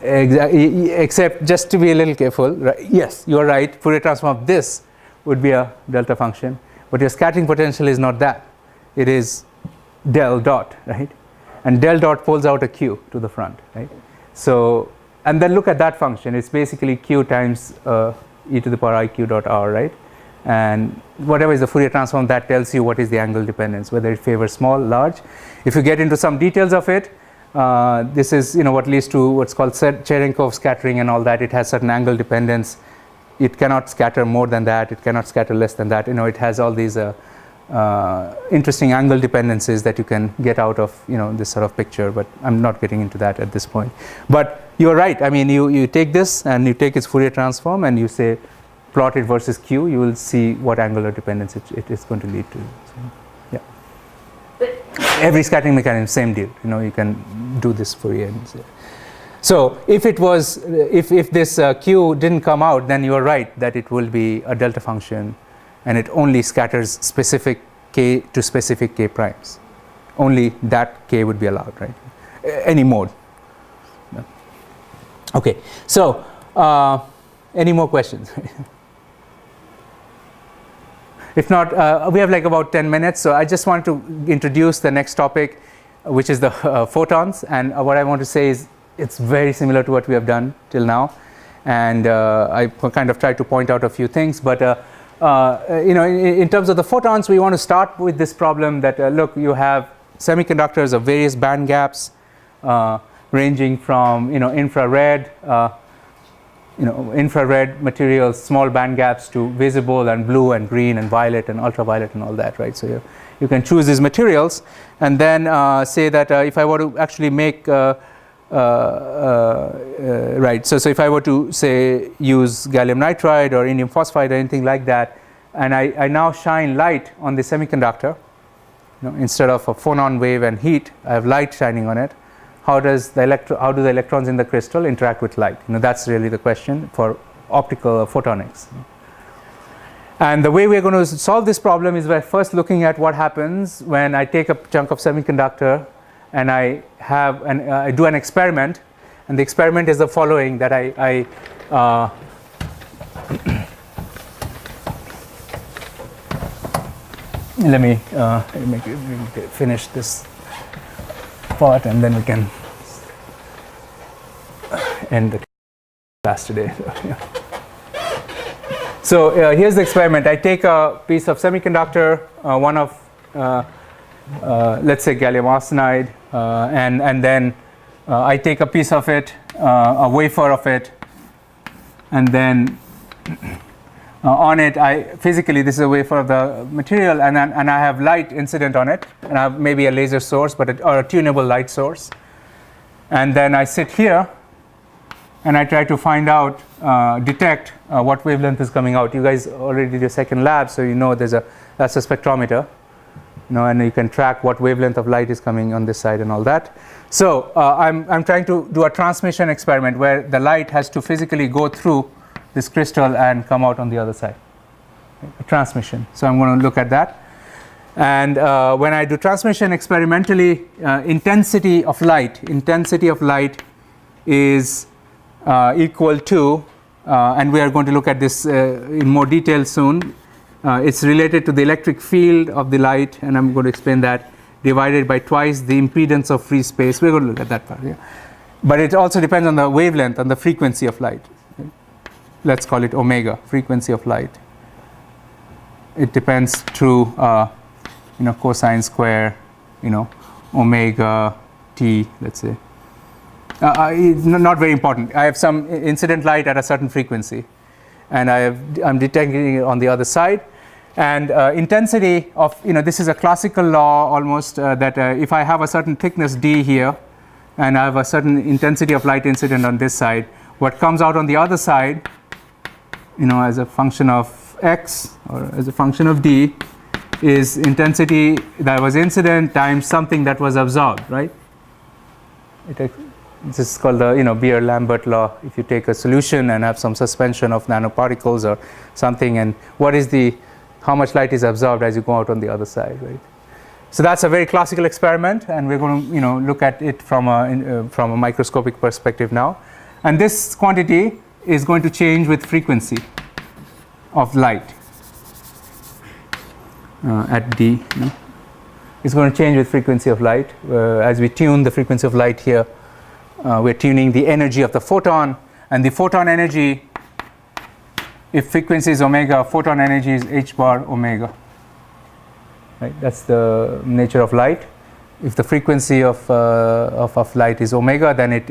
Exactly. Except just to be a little careful, right? Yes, you are right. Fourier transform of this would be a delta function, but your scattering potential is not that. It is del dot, right? And del dot pulls out a q to the front, right? So, and then look at that function. It's basically q times e to the power iq dot r, right? And whatever is the Fourier transform, that tells you what is the angle dependence, whether it favors small, large. If you get into some details of it, this is what leads to what's called Cherenkov scattering and all that. It has certain angle dependence. It cannot scatter more than that. It cannot scatter less than that. It has all these interesting angle dependencies that you can get out of this sort of picture. But I'm not getting into that at this point. But you're right. I mean, you take this and you take its Fourier transform and you say plot it versus q. You will see what angular dependence it is going to lead to. So, yeah. Every scattering mechanism, same deal. You can do this Fourier. So if it was, if this q didn't come out, then you are right that it will be a delta function, and it only scatters specific k to specific k primes. Only that k would be allowed, right? Any mode. Okay. So any more questions? If not, we have like about 10 minutes. So I just want to introduce the next topic, which is the photons. And what I want to say is it's very similar to what we have done till now. And I kind of tried to point out a few things. But in terms of the photons, we want to start with this problem that look, you have semiconductors of various band gaps, ranging from infrared. Infrared materials, small band gaps, to visible and blue and green and violet and ultraviolet and all that, right? So you can choose these materials and then say that if I were to actually make right, so if I were to say use gallium nitride or indium phosphide or anything like that, and I now shine light on the semiconductor, instead of a phonon wave and heat, I have light shining on it. How do the electrons in the crystal interact with light? That's really the question for optical photonics. And the way we're going to solve this problem is by first looking at what happens when I take a chunk of semiconductor and I do an experiment. And the experiment is the following: that I let me finish this part and then we can end the class today. So here's the experiment. I take a piece of semiconductor, one of let's say gallium arsenide, and then I take a piece of it, a wafer of it, and then on it, physically this is a wafer of the material, and I have light incident on it, and I have maybe a laser source, or a tunable light source. And then I sit here, and I try to find out, detect what wavelength is coming out. You guys already did your second lab, so you know that's a spectrometer, and you can track what wavelength of light is coming on this side and all that. So I'm trying to do a transmission experiment where the light has to physically go through this crystal and come out on the other side. A transmission. So I'm going to look at that. And when I do transmission experimentally, intensity of light is equal to, and we are going to look at this in more detail soon. It's related to the electric field of the light, and I'm going to explain that, divided by twice the impedance of free space. We're going to look at that part here. But it also depends on the wavelength, on the frequency of light. Let's call it omega, frequency of light. It depends through cosine square, omega t, let's say. It's not very important. I have some incident light at a certain frequency, and I'm detecting it on the other side. And intensity of, this is a classical law almost, that if I have a certain thickness d here, and I have a certain intensity of light incident on this side, what comes out on the other side, as a function of x or as a function of d, is intensity that was incident times something that was absorbed, right? This is called the Beer-Lambert law. If you take a solution and have some suspension of nanoparticles or something, and how much light is absorbed as you go out on the other side, right? So that's a very classical experiment, and we're going to look at it from a microscopic perspective now. And this quantity is going to change with frequency of light at d. It's going to change with frequency of light. As we tune the frequency of light here, we're tuning the energy of the photon, and the photon energy, if frequency is omega, photon energy is h bar omega. Right? That's the nature of light. If the frequency of light is omega, then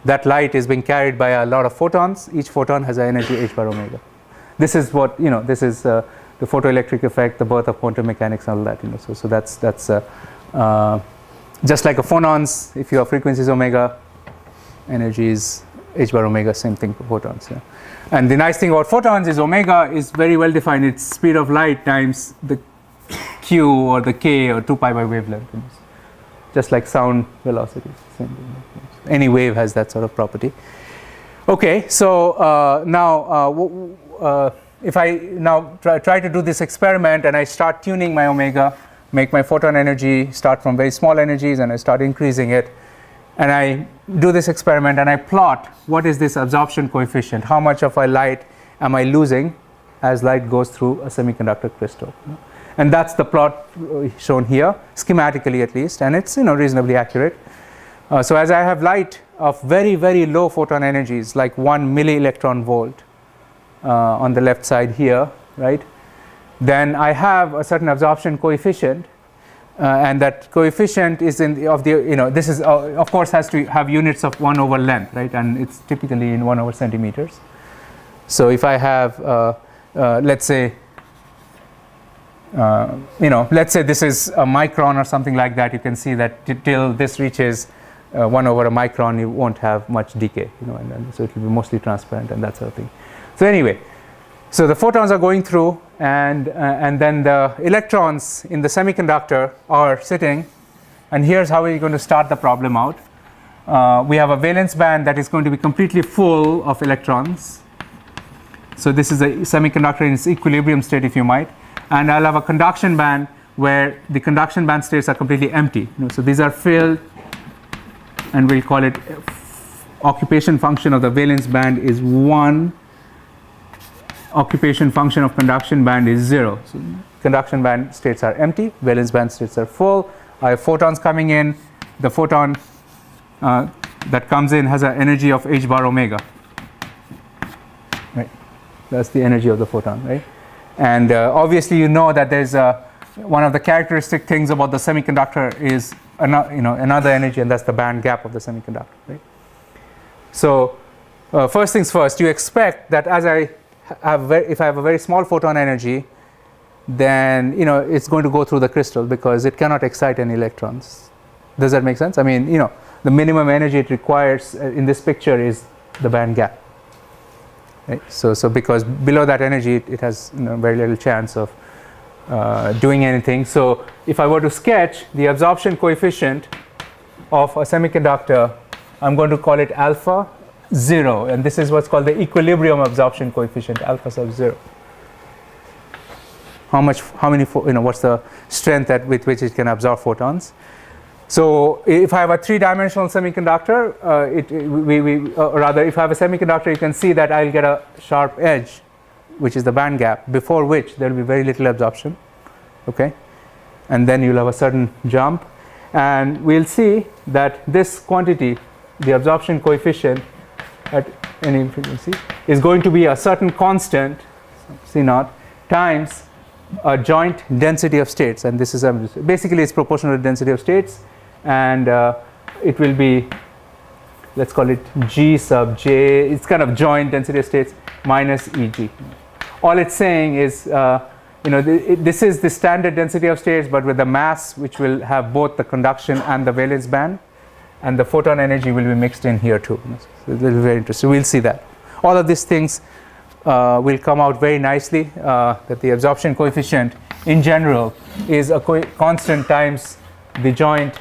that light is being carried by a lot of photons. Each photon has an energy h bar omega. This is what this is the photoelectric effect, the birth of quantum mechanics, and all that. So that's just like a phonons. If your frequency is omega, energy is h bar omega. Same thing for photons. Yeah. And the nice thing about photons is omega is very well defined. It's speed of light times the q or the k or 2 pi by wavelength. Just like sound velocity. Same thing. Any wave has that sort of property. Okay, so now if I now try to do this experiment and I start tuning my omega, make my photon energy start from very small energies and I start increasing it, and I do this experiment and I plot what is this absorption coefficient, how much of my light am I losing as light goes through a semiconductor crystal. And that's the plot shown here, schematically at least, and it's reasonably accurate. So as I have light of very, very low photon energies, like 1 milli-electron volt on the left side here, right? Then I have a certain absorption coefficient, and that coefficient is this is of course has to have units of 1 over length, right? And it's typically in 1 over centimeters. So if I have, let's say, let's say this is a micron or something like that, you can see that till this reaches 1 over a micron, you won't have much decay, and so it will be mostly transparent and that sort of thing. So anyway, so the photons are going through, and then the electrons in the semiconductor are sitting, and here's how we're going to start the problem out. We have a valence band that is going to be completely full of electrons. So this is a semiconductor in its equilibrium state, if you might, and I'll have a conduction band where the conduction band states are completely empty. So these are filled, and we'll call it occupation function of the valence band is 1. Occupation function of conduction band is 0. So conduction band states are empty, valence band states are full. I have photons coming in. The photon that comes in has an energy of h bar omega. Right, that's the energy of the photon, right? And obviously, that there's one of the characteristic things about the semiconductor is another energy, and that's the band gap of the semiconductor, right? So first things first, you expect that as I if I have a very small photon energy, then it's going to go through the crystal because it cannot excite any electrons. Does that make sense? I mean, the minimum energy it requires in this picture is the band gap. Right? So because below that energy, it has very little chance of doing anything. So if I were to sketch the absorption coefficient of a semiconductor, I'm going to call it alpha 0, and this is what's called the equilibrium absorption coefficient, alpha sub 0. What's the strength with which it can absorb photons? So if I have a 3-dimensional semiconductor, rather if I have a semiconductor, you can see that I'll get a sharp edge, which is the band gap, before which there will be very little absorption, okay? And then you'll have a certain jump, and we'll see that this quantity, the absorption coefficient at any frequency, is going to be a certain constant, C0, times a joint density of states, and this is basically it's proportional to density of states, and it will be, let's call it G sub J. It's kind of joint density of states minus Eg. All it's saying is, this is the standard density of states, but with a mass which will have both the conduction and the valence band, and the photon energy will be mixed in here too. So it will be very interesting. We'll see that. All of these things will come out very nicely, that the absorption coefficient in general is a constant times the joint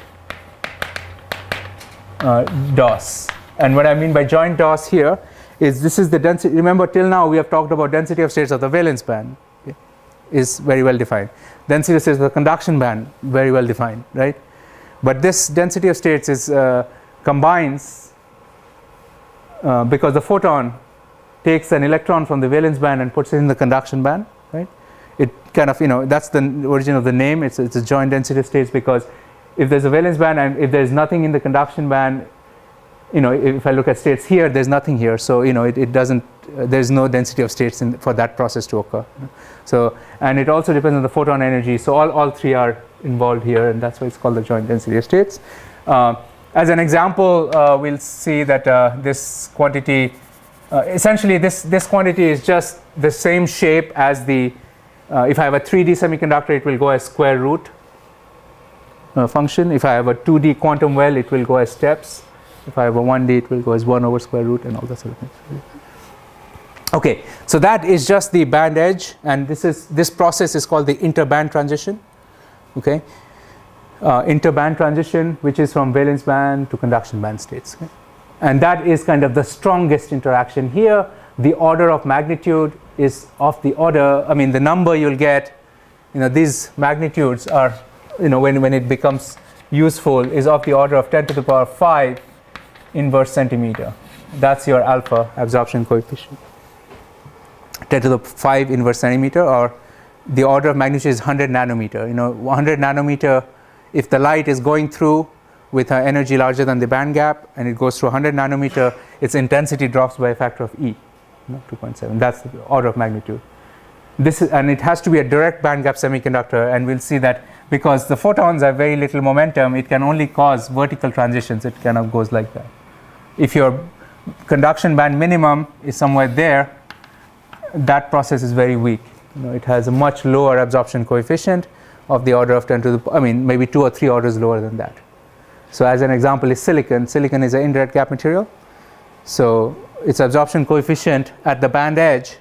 DOS. And what I mean by joint DOS here is this is the density. Remember, till now we have talked about density of states of the valence band, okay, is very well defined. Density of states of the conduction band, very well defined, right? But this density of states is combines because the photon takes an electron from the valence band and puts it in the conduction band, right? It kind of, that's the origin of the name. It's a joint density of states because if there's a valence band and if there's nothing in the conduction band, if I look at states here, there's nothing here. So, it doesn't, there's no density of states for that process to occur. So, and it also depends on the photon energy. So all three are involved here, and that's why it's called the joint density of states. As an example, we'll see that this quantity, essentially this quantity is just the same shape as the, if I have a 3D semiconductor, it will go as square root function. If I have a 2D quantum well, it will go as steps. If I have a 1D, it will go as 1 over square root and all that sort of things. Okay, so that is just the band edge, and this process is called the interband transition. Okay, interband transition, which is from valence band to conduction band states, okay? And that is kind of the strongest interaction here. The order of magnitude is of the order, the number you'll get, these magnitudes are, when it becomes useful, is of the order of 10 to the power 5 inverse centimeter. That's your alpha absorption coefficient. 10 to the 5 inverse centimeter, or the order of magnitude is 100 nanometer. 100 nanometer, if the light is going through with an energy larger than the band gap and it goes through 100 nanometer, its intensity drops by a factor of E, 2.7. That's the order of magnitude. And it has to be a direct band gap semiconductor, and we'll see that because the photons have very little momentum, it can only cause vertical transitions. It kind of goes like that. If your conduction band minimum is somewhere there, that process is very weak. It has a much lower absorption coefficient of the order of 10 to the, maybe 2 or 3 orders lower than that. So as an example is silicon. Silicon is an indirect gap material. So its absorption coefficient at the band edge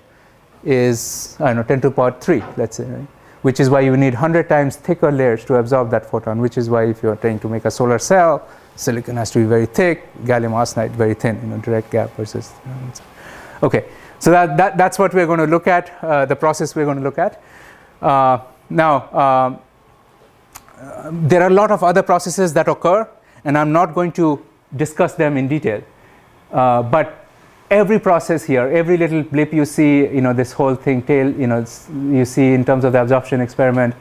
is, 10 to the power 3, let's say, right? Which is why you need 100 times thicker layers to absorb that photon, which is why if you're trying to make a solar cell, silicon has to be very thick, gallium arsenide very thin, direct gap versus. Okay, so that's what we're going to look at, the process we're going to look at. Now, there are a lot of other processes that occur, and I'm not going to discuss them in detail. But every process here, every little blip you see, this whole thing, you see in terms of the absorption experiment,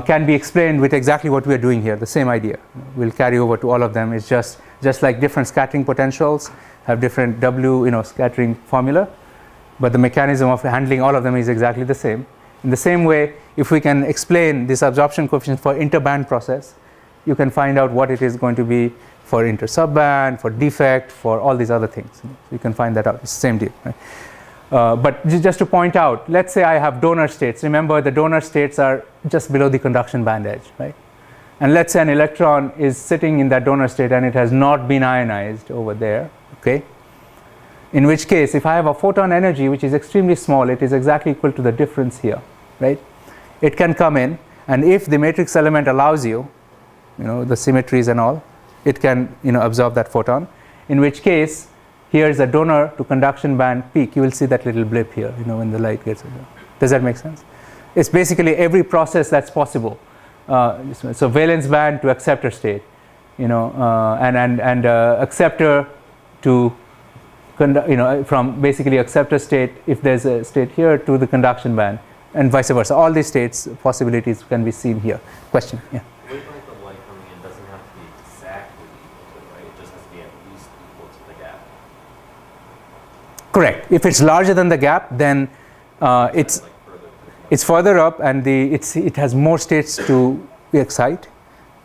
can be explained with exactly what we're doing here, the same idea. We'll carry over to all of them. It's just like different scattering potentials have different W, scattering formula, but the mechanism of handling all of them is exactly the same. In the same way, if we can explain this absorption coefficient for interband process, you can find out what it is going to be for inter-subband, for defect, for all these other things. You can find that out. It's the same deal. Right? But just to point out, let's say I have donor states. Remember, the donor states are just below the conduction band edge, right? And let's say an electron is sitting in that donor state and it has not been ionized over there, okay? In which case, if I have a photon energy which is extremely small, it is exactly equal to the difference here, right? It can come in, and if the matrix element allows you, the symmetries and all, it can, absorb that photon. In which case, here's a donor to conduction band peak. You will see that little blip here, when the light gets over. Does that make sense? It's basically every process that's possible. So valence band to acceptor state, and acceptor to from basically acceptor state, if there's a state here, to the conduction band, and vice versa. All these states possibilities can be seen here. Question? Yeah. Wavelength of light coming in doesn't have to be exactly equal to it, right? It just has to be at least equal to the gap. Correct. If it's larger than the gap, then it's further up, and it has more states to excite,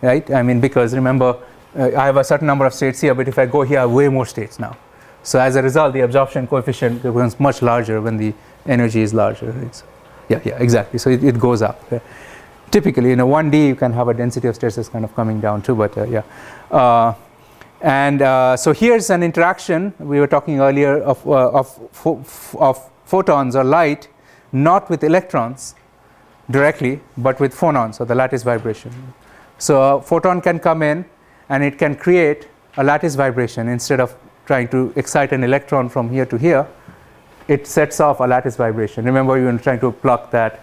right? I mean, because remember, I have a certain number of states here, but if I go here, I have way more states now. So as a result, the absorption coefficient becomes much larger when the energy is larger. Right? So, yeah, exactly. So it goes up. Yeah. Typically, in a 1D, you can have a density of states that's kind of coming down too, but yeah. So here's an interaction we were talking earlier of photons or light, not with electrons directly, but with phonons, or the lattice vibration. So a photon can come in and it can create a lattice vibration. Instead of trying to excite an electron from here to here, it sets off a lattice vibration. Remember, you're trying to pluck that,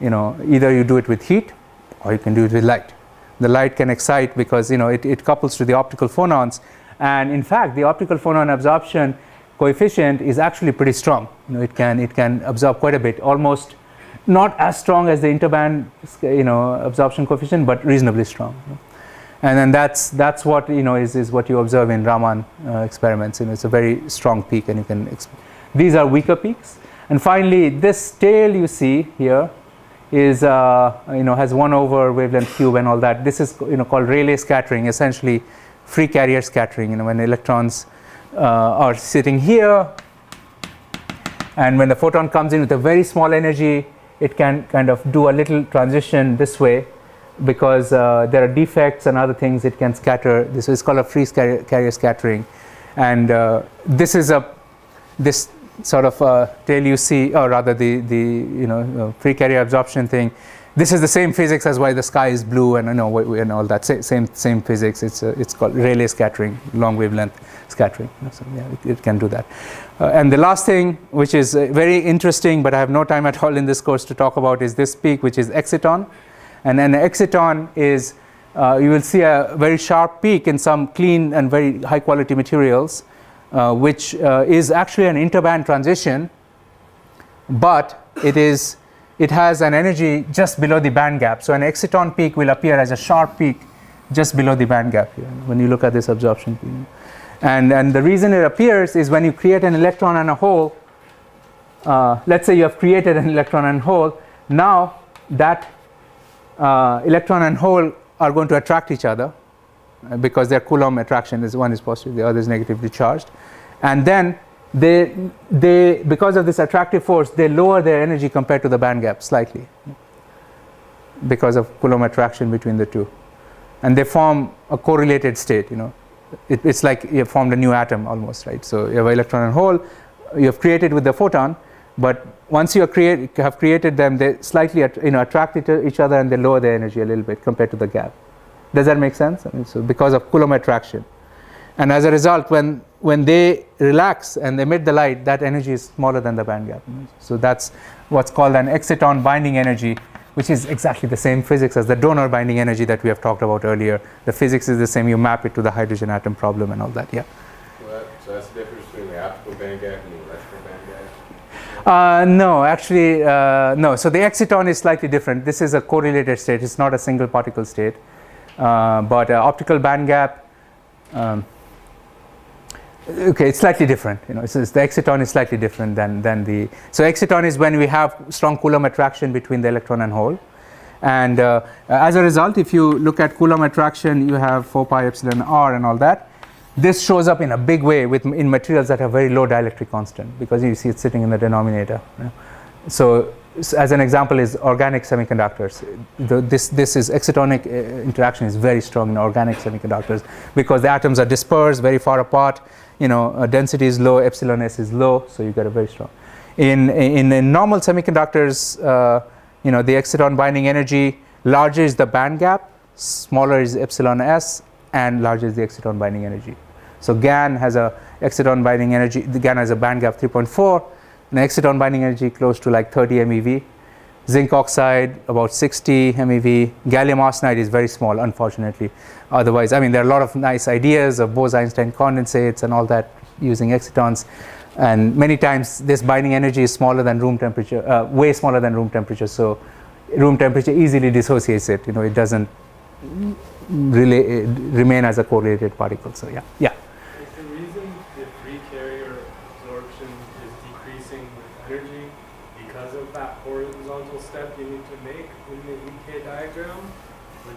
either you do it with heat or you can do it with light. The light can excite because it couples to the optical phonons, and in fact the optical phonon absorption coefficient is actually pretty strong. It can absorb quite a bit, almost not as strong as the interband absorption coefficient, but reasonably strong. And then that's what is what you observe in Raman experiments. It's a very strong peak, and you can these are weaker peaks. And finally, this tail you see here is has 1 over wavelength cube and all that. This is called Rayleigh scattering, essentially free carrier scattering. When electrons are sitting here, and when the photon comes in with a very small energy, it can kind of do a little transition this way, because there are defects and other things it can scatter. This is called a free carrier scattering, and this is this sort of tail you see, or rather the free carrier absorption thing. This is the same physics as why the sky is blue, and and all that same physics. It's called Rayleigh scattering, long wavelength scattering. So yeah, it can do that. And the last thing, which is very interesting, but I have no time at all in this course to talk about, is this peak, which is exciton. And an exciton is, you will see a very sharp peak in some clean and very high quality materials, which is actually an interband transition, but it has an energy just below the band gap. So an exciton peak will appear as a sharp peak just below the band gap here when you look at this absorption peak. And the reason it appears is when you create an electron and a hole. Let's say you have created an electron and hole. Now that electron and hole are going to attract each other, because their Coulomb attraction is one is positive, the other is negatively charged, and then they because of this attractive force, they lower their energy compared to the band gap slightly, because of Coulomb attraction between the two, and they form a correlated state. It's like you have formed a new atom almost, right? So you have an electron and hole, you have created with the photon, but once you have created them, they slightly attract each other, and they lower their energy a little bit compared to the gap. Does that make sense? So because of Coulomb attraction, and as a result, when they relax and they emit the light, that energy is smaller than the band gap. So that's what's called an exciton binding energy, which is exactly the same physics as the donor binding energy that we have talked about earlier. The physics is the same. You map it to the hydrogen atom problem and all that. Yeah. So that's the difference between the optical band gap and the electrical band gap? No, actually, no. So the exciton is slightly different. This is a correlated state. It's not a single particle state. But optical band gap, okay, it's slightly different. The exciton is slightly different than the. So exciton is when we have strong Coulomb attraction between the electron and hole, and as a result, if you look at Coulomb attraction, you have 4 pi epsilon r and all that. This shows up in a big way in materials that have very low dielectric constant, because you see it sitting in the denominator. So as an example is organic semiconductors. This is excitonic interaction is very strong in organic semiconductors because the atoms are dispersed very far apart. Density is low, epsilon s is low, so you get a very strong. In normal semiconductors, the exciton binding energy, larger is the band gap, smaller is epsilon s, and larger is the exciton binding energy. So GaN has a exciton binding energy. The GaN has a band gap 3.4. An exciton binding energy close to like 30 MeV. Zinc oxide about 60 MeV. Gallium arsenide is very small, unfortunately. Otherwise, I mean, there are a lot of nice ideas of Bose-Einstein condensates and all that using excitons. And many times this binding energy is smaller than room temperature, way smaller than room temperature. So room temperature easily dissociates it. It doesn't really remain as a correlated particle. So yeah. Is the reason the free carrier absorption is decreasing with energy because of that horizontal step you need to make in the EK diagram when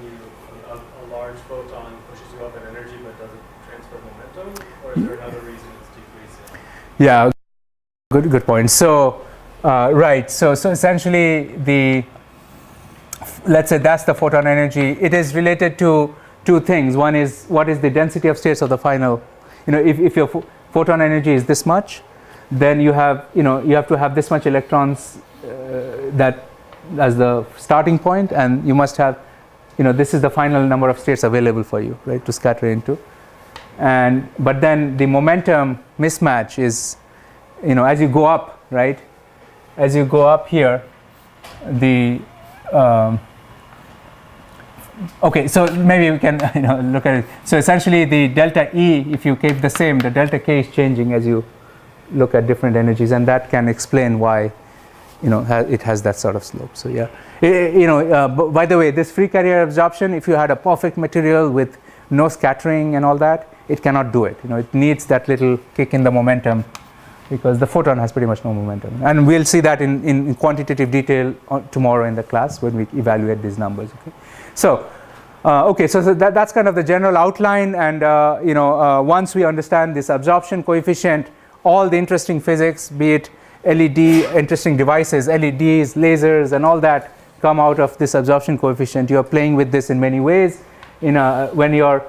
a large photon pushes you up in energy but doesn't transfer momentum, or is there another reason it's decreasing? Yeah, good point. So right, so essentially let's say that's the photon energy. It is related to two things. One is what is the density of states of the final. If your photon energy is this much, then you have to have this much electrons that as the starting point, and you must have this is the final number of states available for you, right, to scatter into. But then the momentum mismatch is as you go up, right, as you go up here, the okay, so maybe we can look at it. So essentially the delta E, if you keep the same, the delta K is changing as you look at different energies, and that can explain why it has that sort of slope. So yeah, by the way, this free carrier absorption, if you had a perfect material with no scattering and all that, it cannot do it. It needs that little kick in the momentum because the photon has pretty much no momentum, and we'll see that in quantitative detail tomorrow in the class when we evaluate these numbers. Okay. So that's kind of the general outline, and once we understand this absorption coefficient, all the interesting physics, be it LED, interesting devices, LEDs, lasers, and all that come out of this absorption coefficient. You are playing with this in many ways. When you're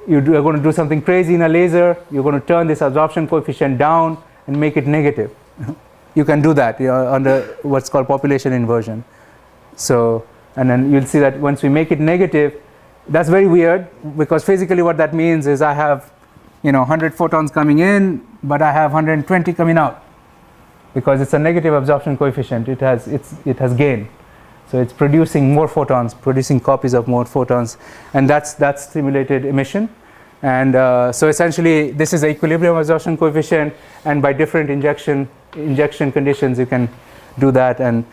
going to do something crazy in a laser, you're going to turn this absorption coefficient down and make it negative. You can do that under what's called population inversion. So, and then you'll see that once we make it negative, that's very weird, because physically what that means is I have 100 photons coming in, but I have 120 coming out, because it's a negative absorption coefficient. It has gain, so it's producing more photons, producing copies of more photons, and that's stimulated emission. And so essentially this is the equilibrium absorption coefficient, and by different injection conditions you can do that. And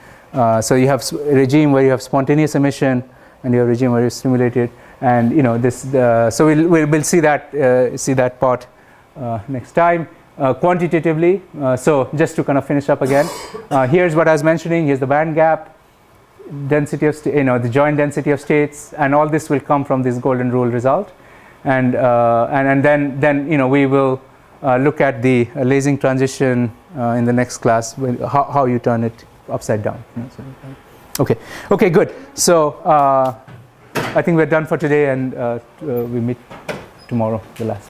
so you have a regime where you have spontaneous emission, and you have a regime where you stimulated, and so we'll see that part next time quantitatively. So just to kind of finish up again, here's what I was mentioning. Here's the band gap, density of the joint density of states, and all this will come from this golden rule result. And then we will look at the lasing transition in the next class, how you turn it upside down. Okay, good. So I think we're done for today, and we meet tomorrow, the last.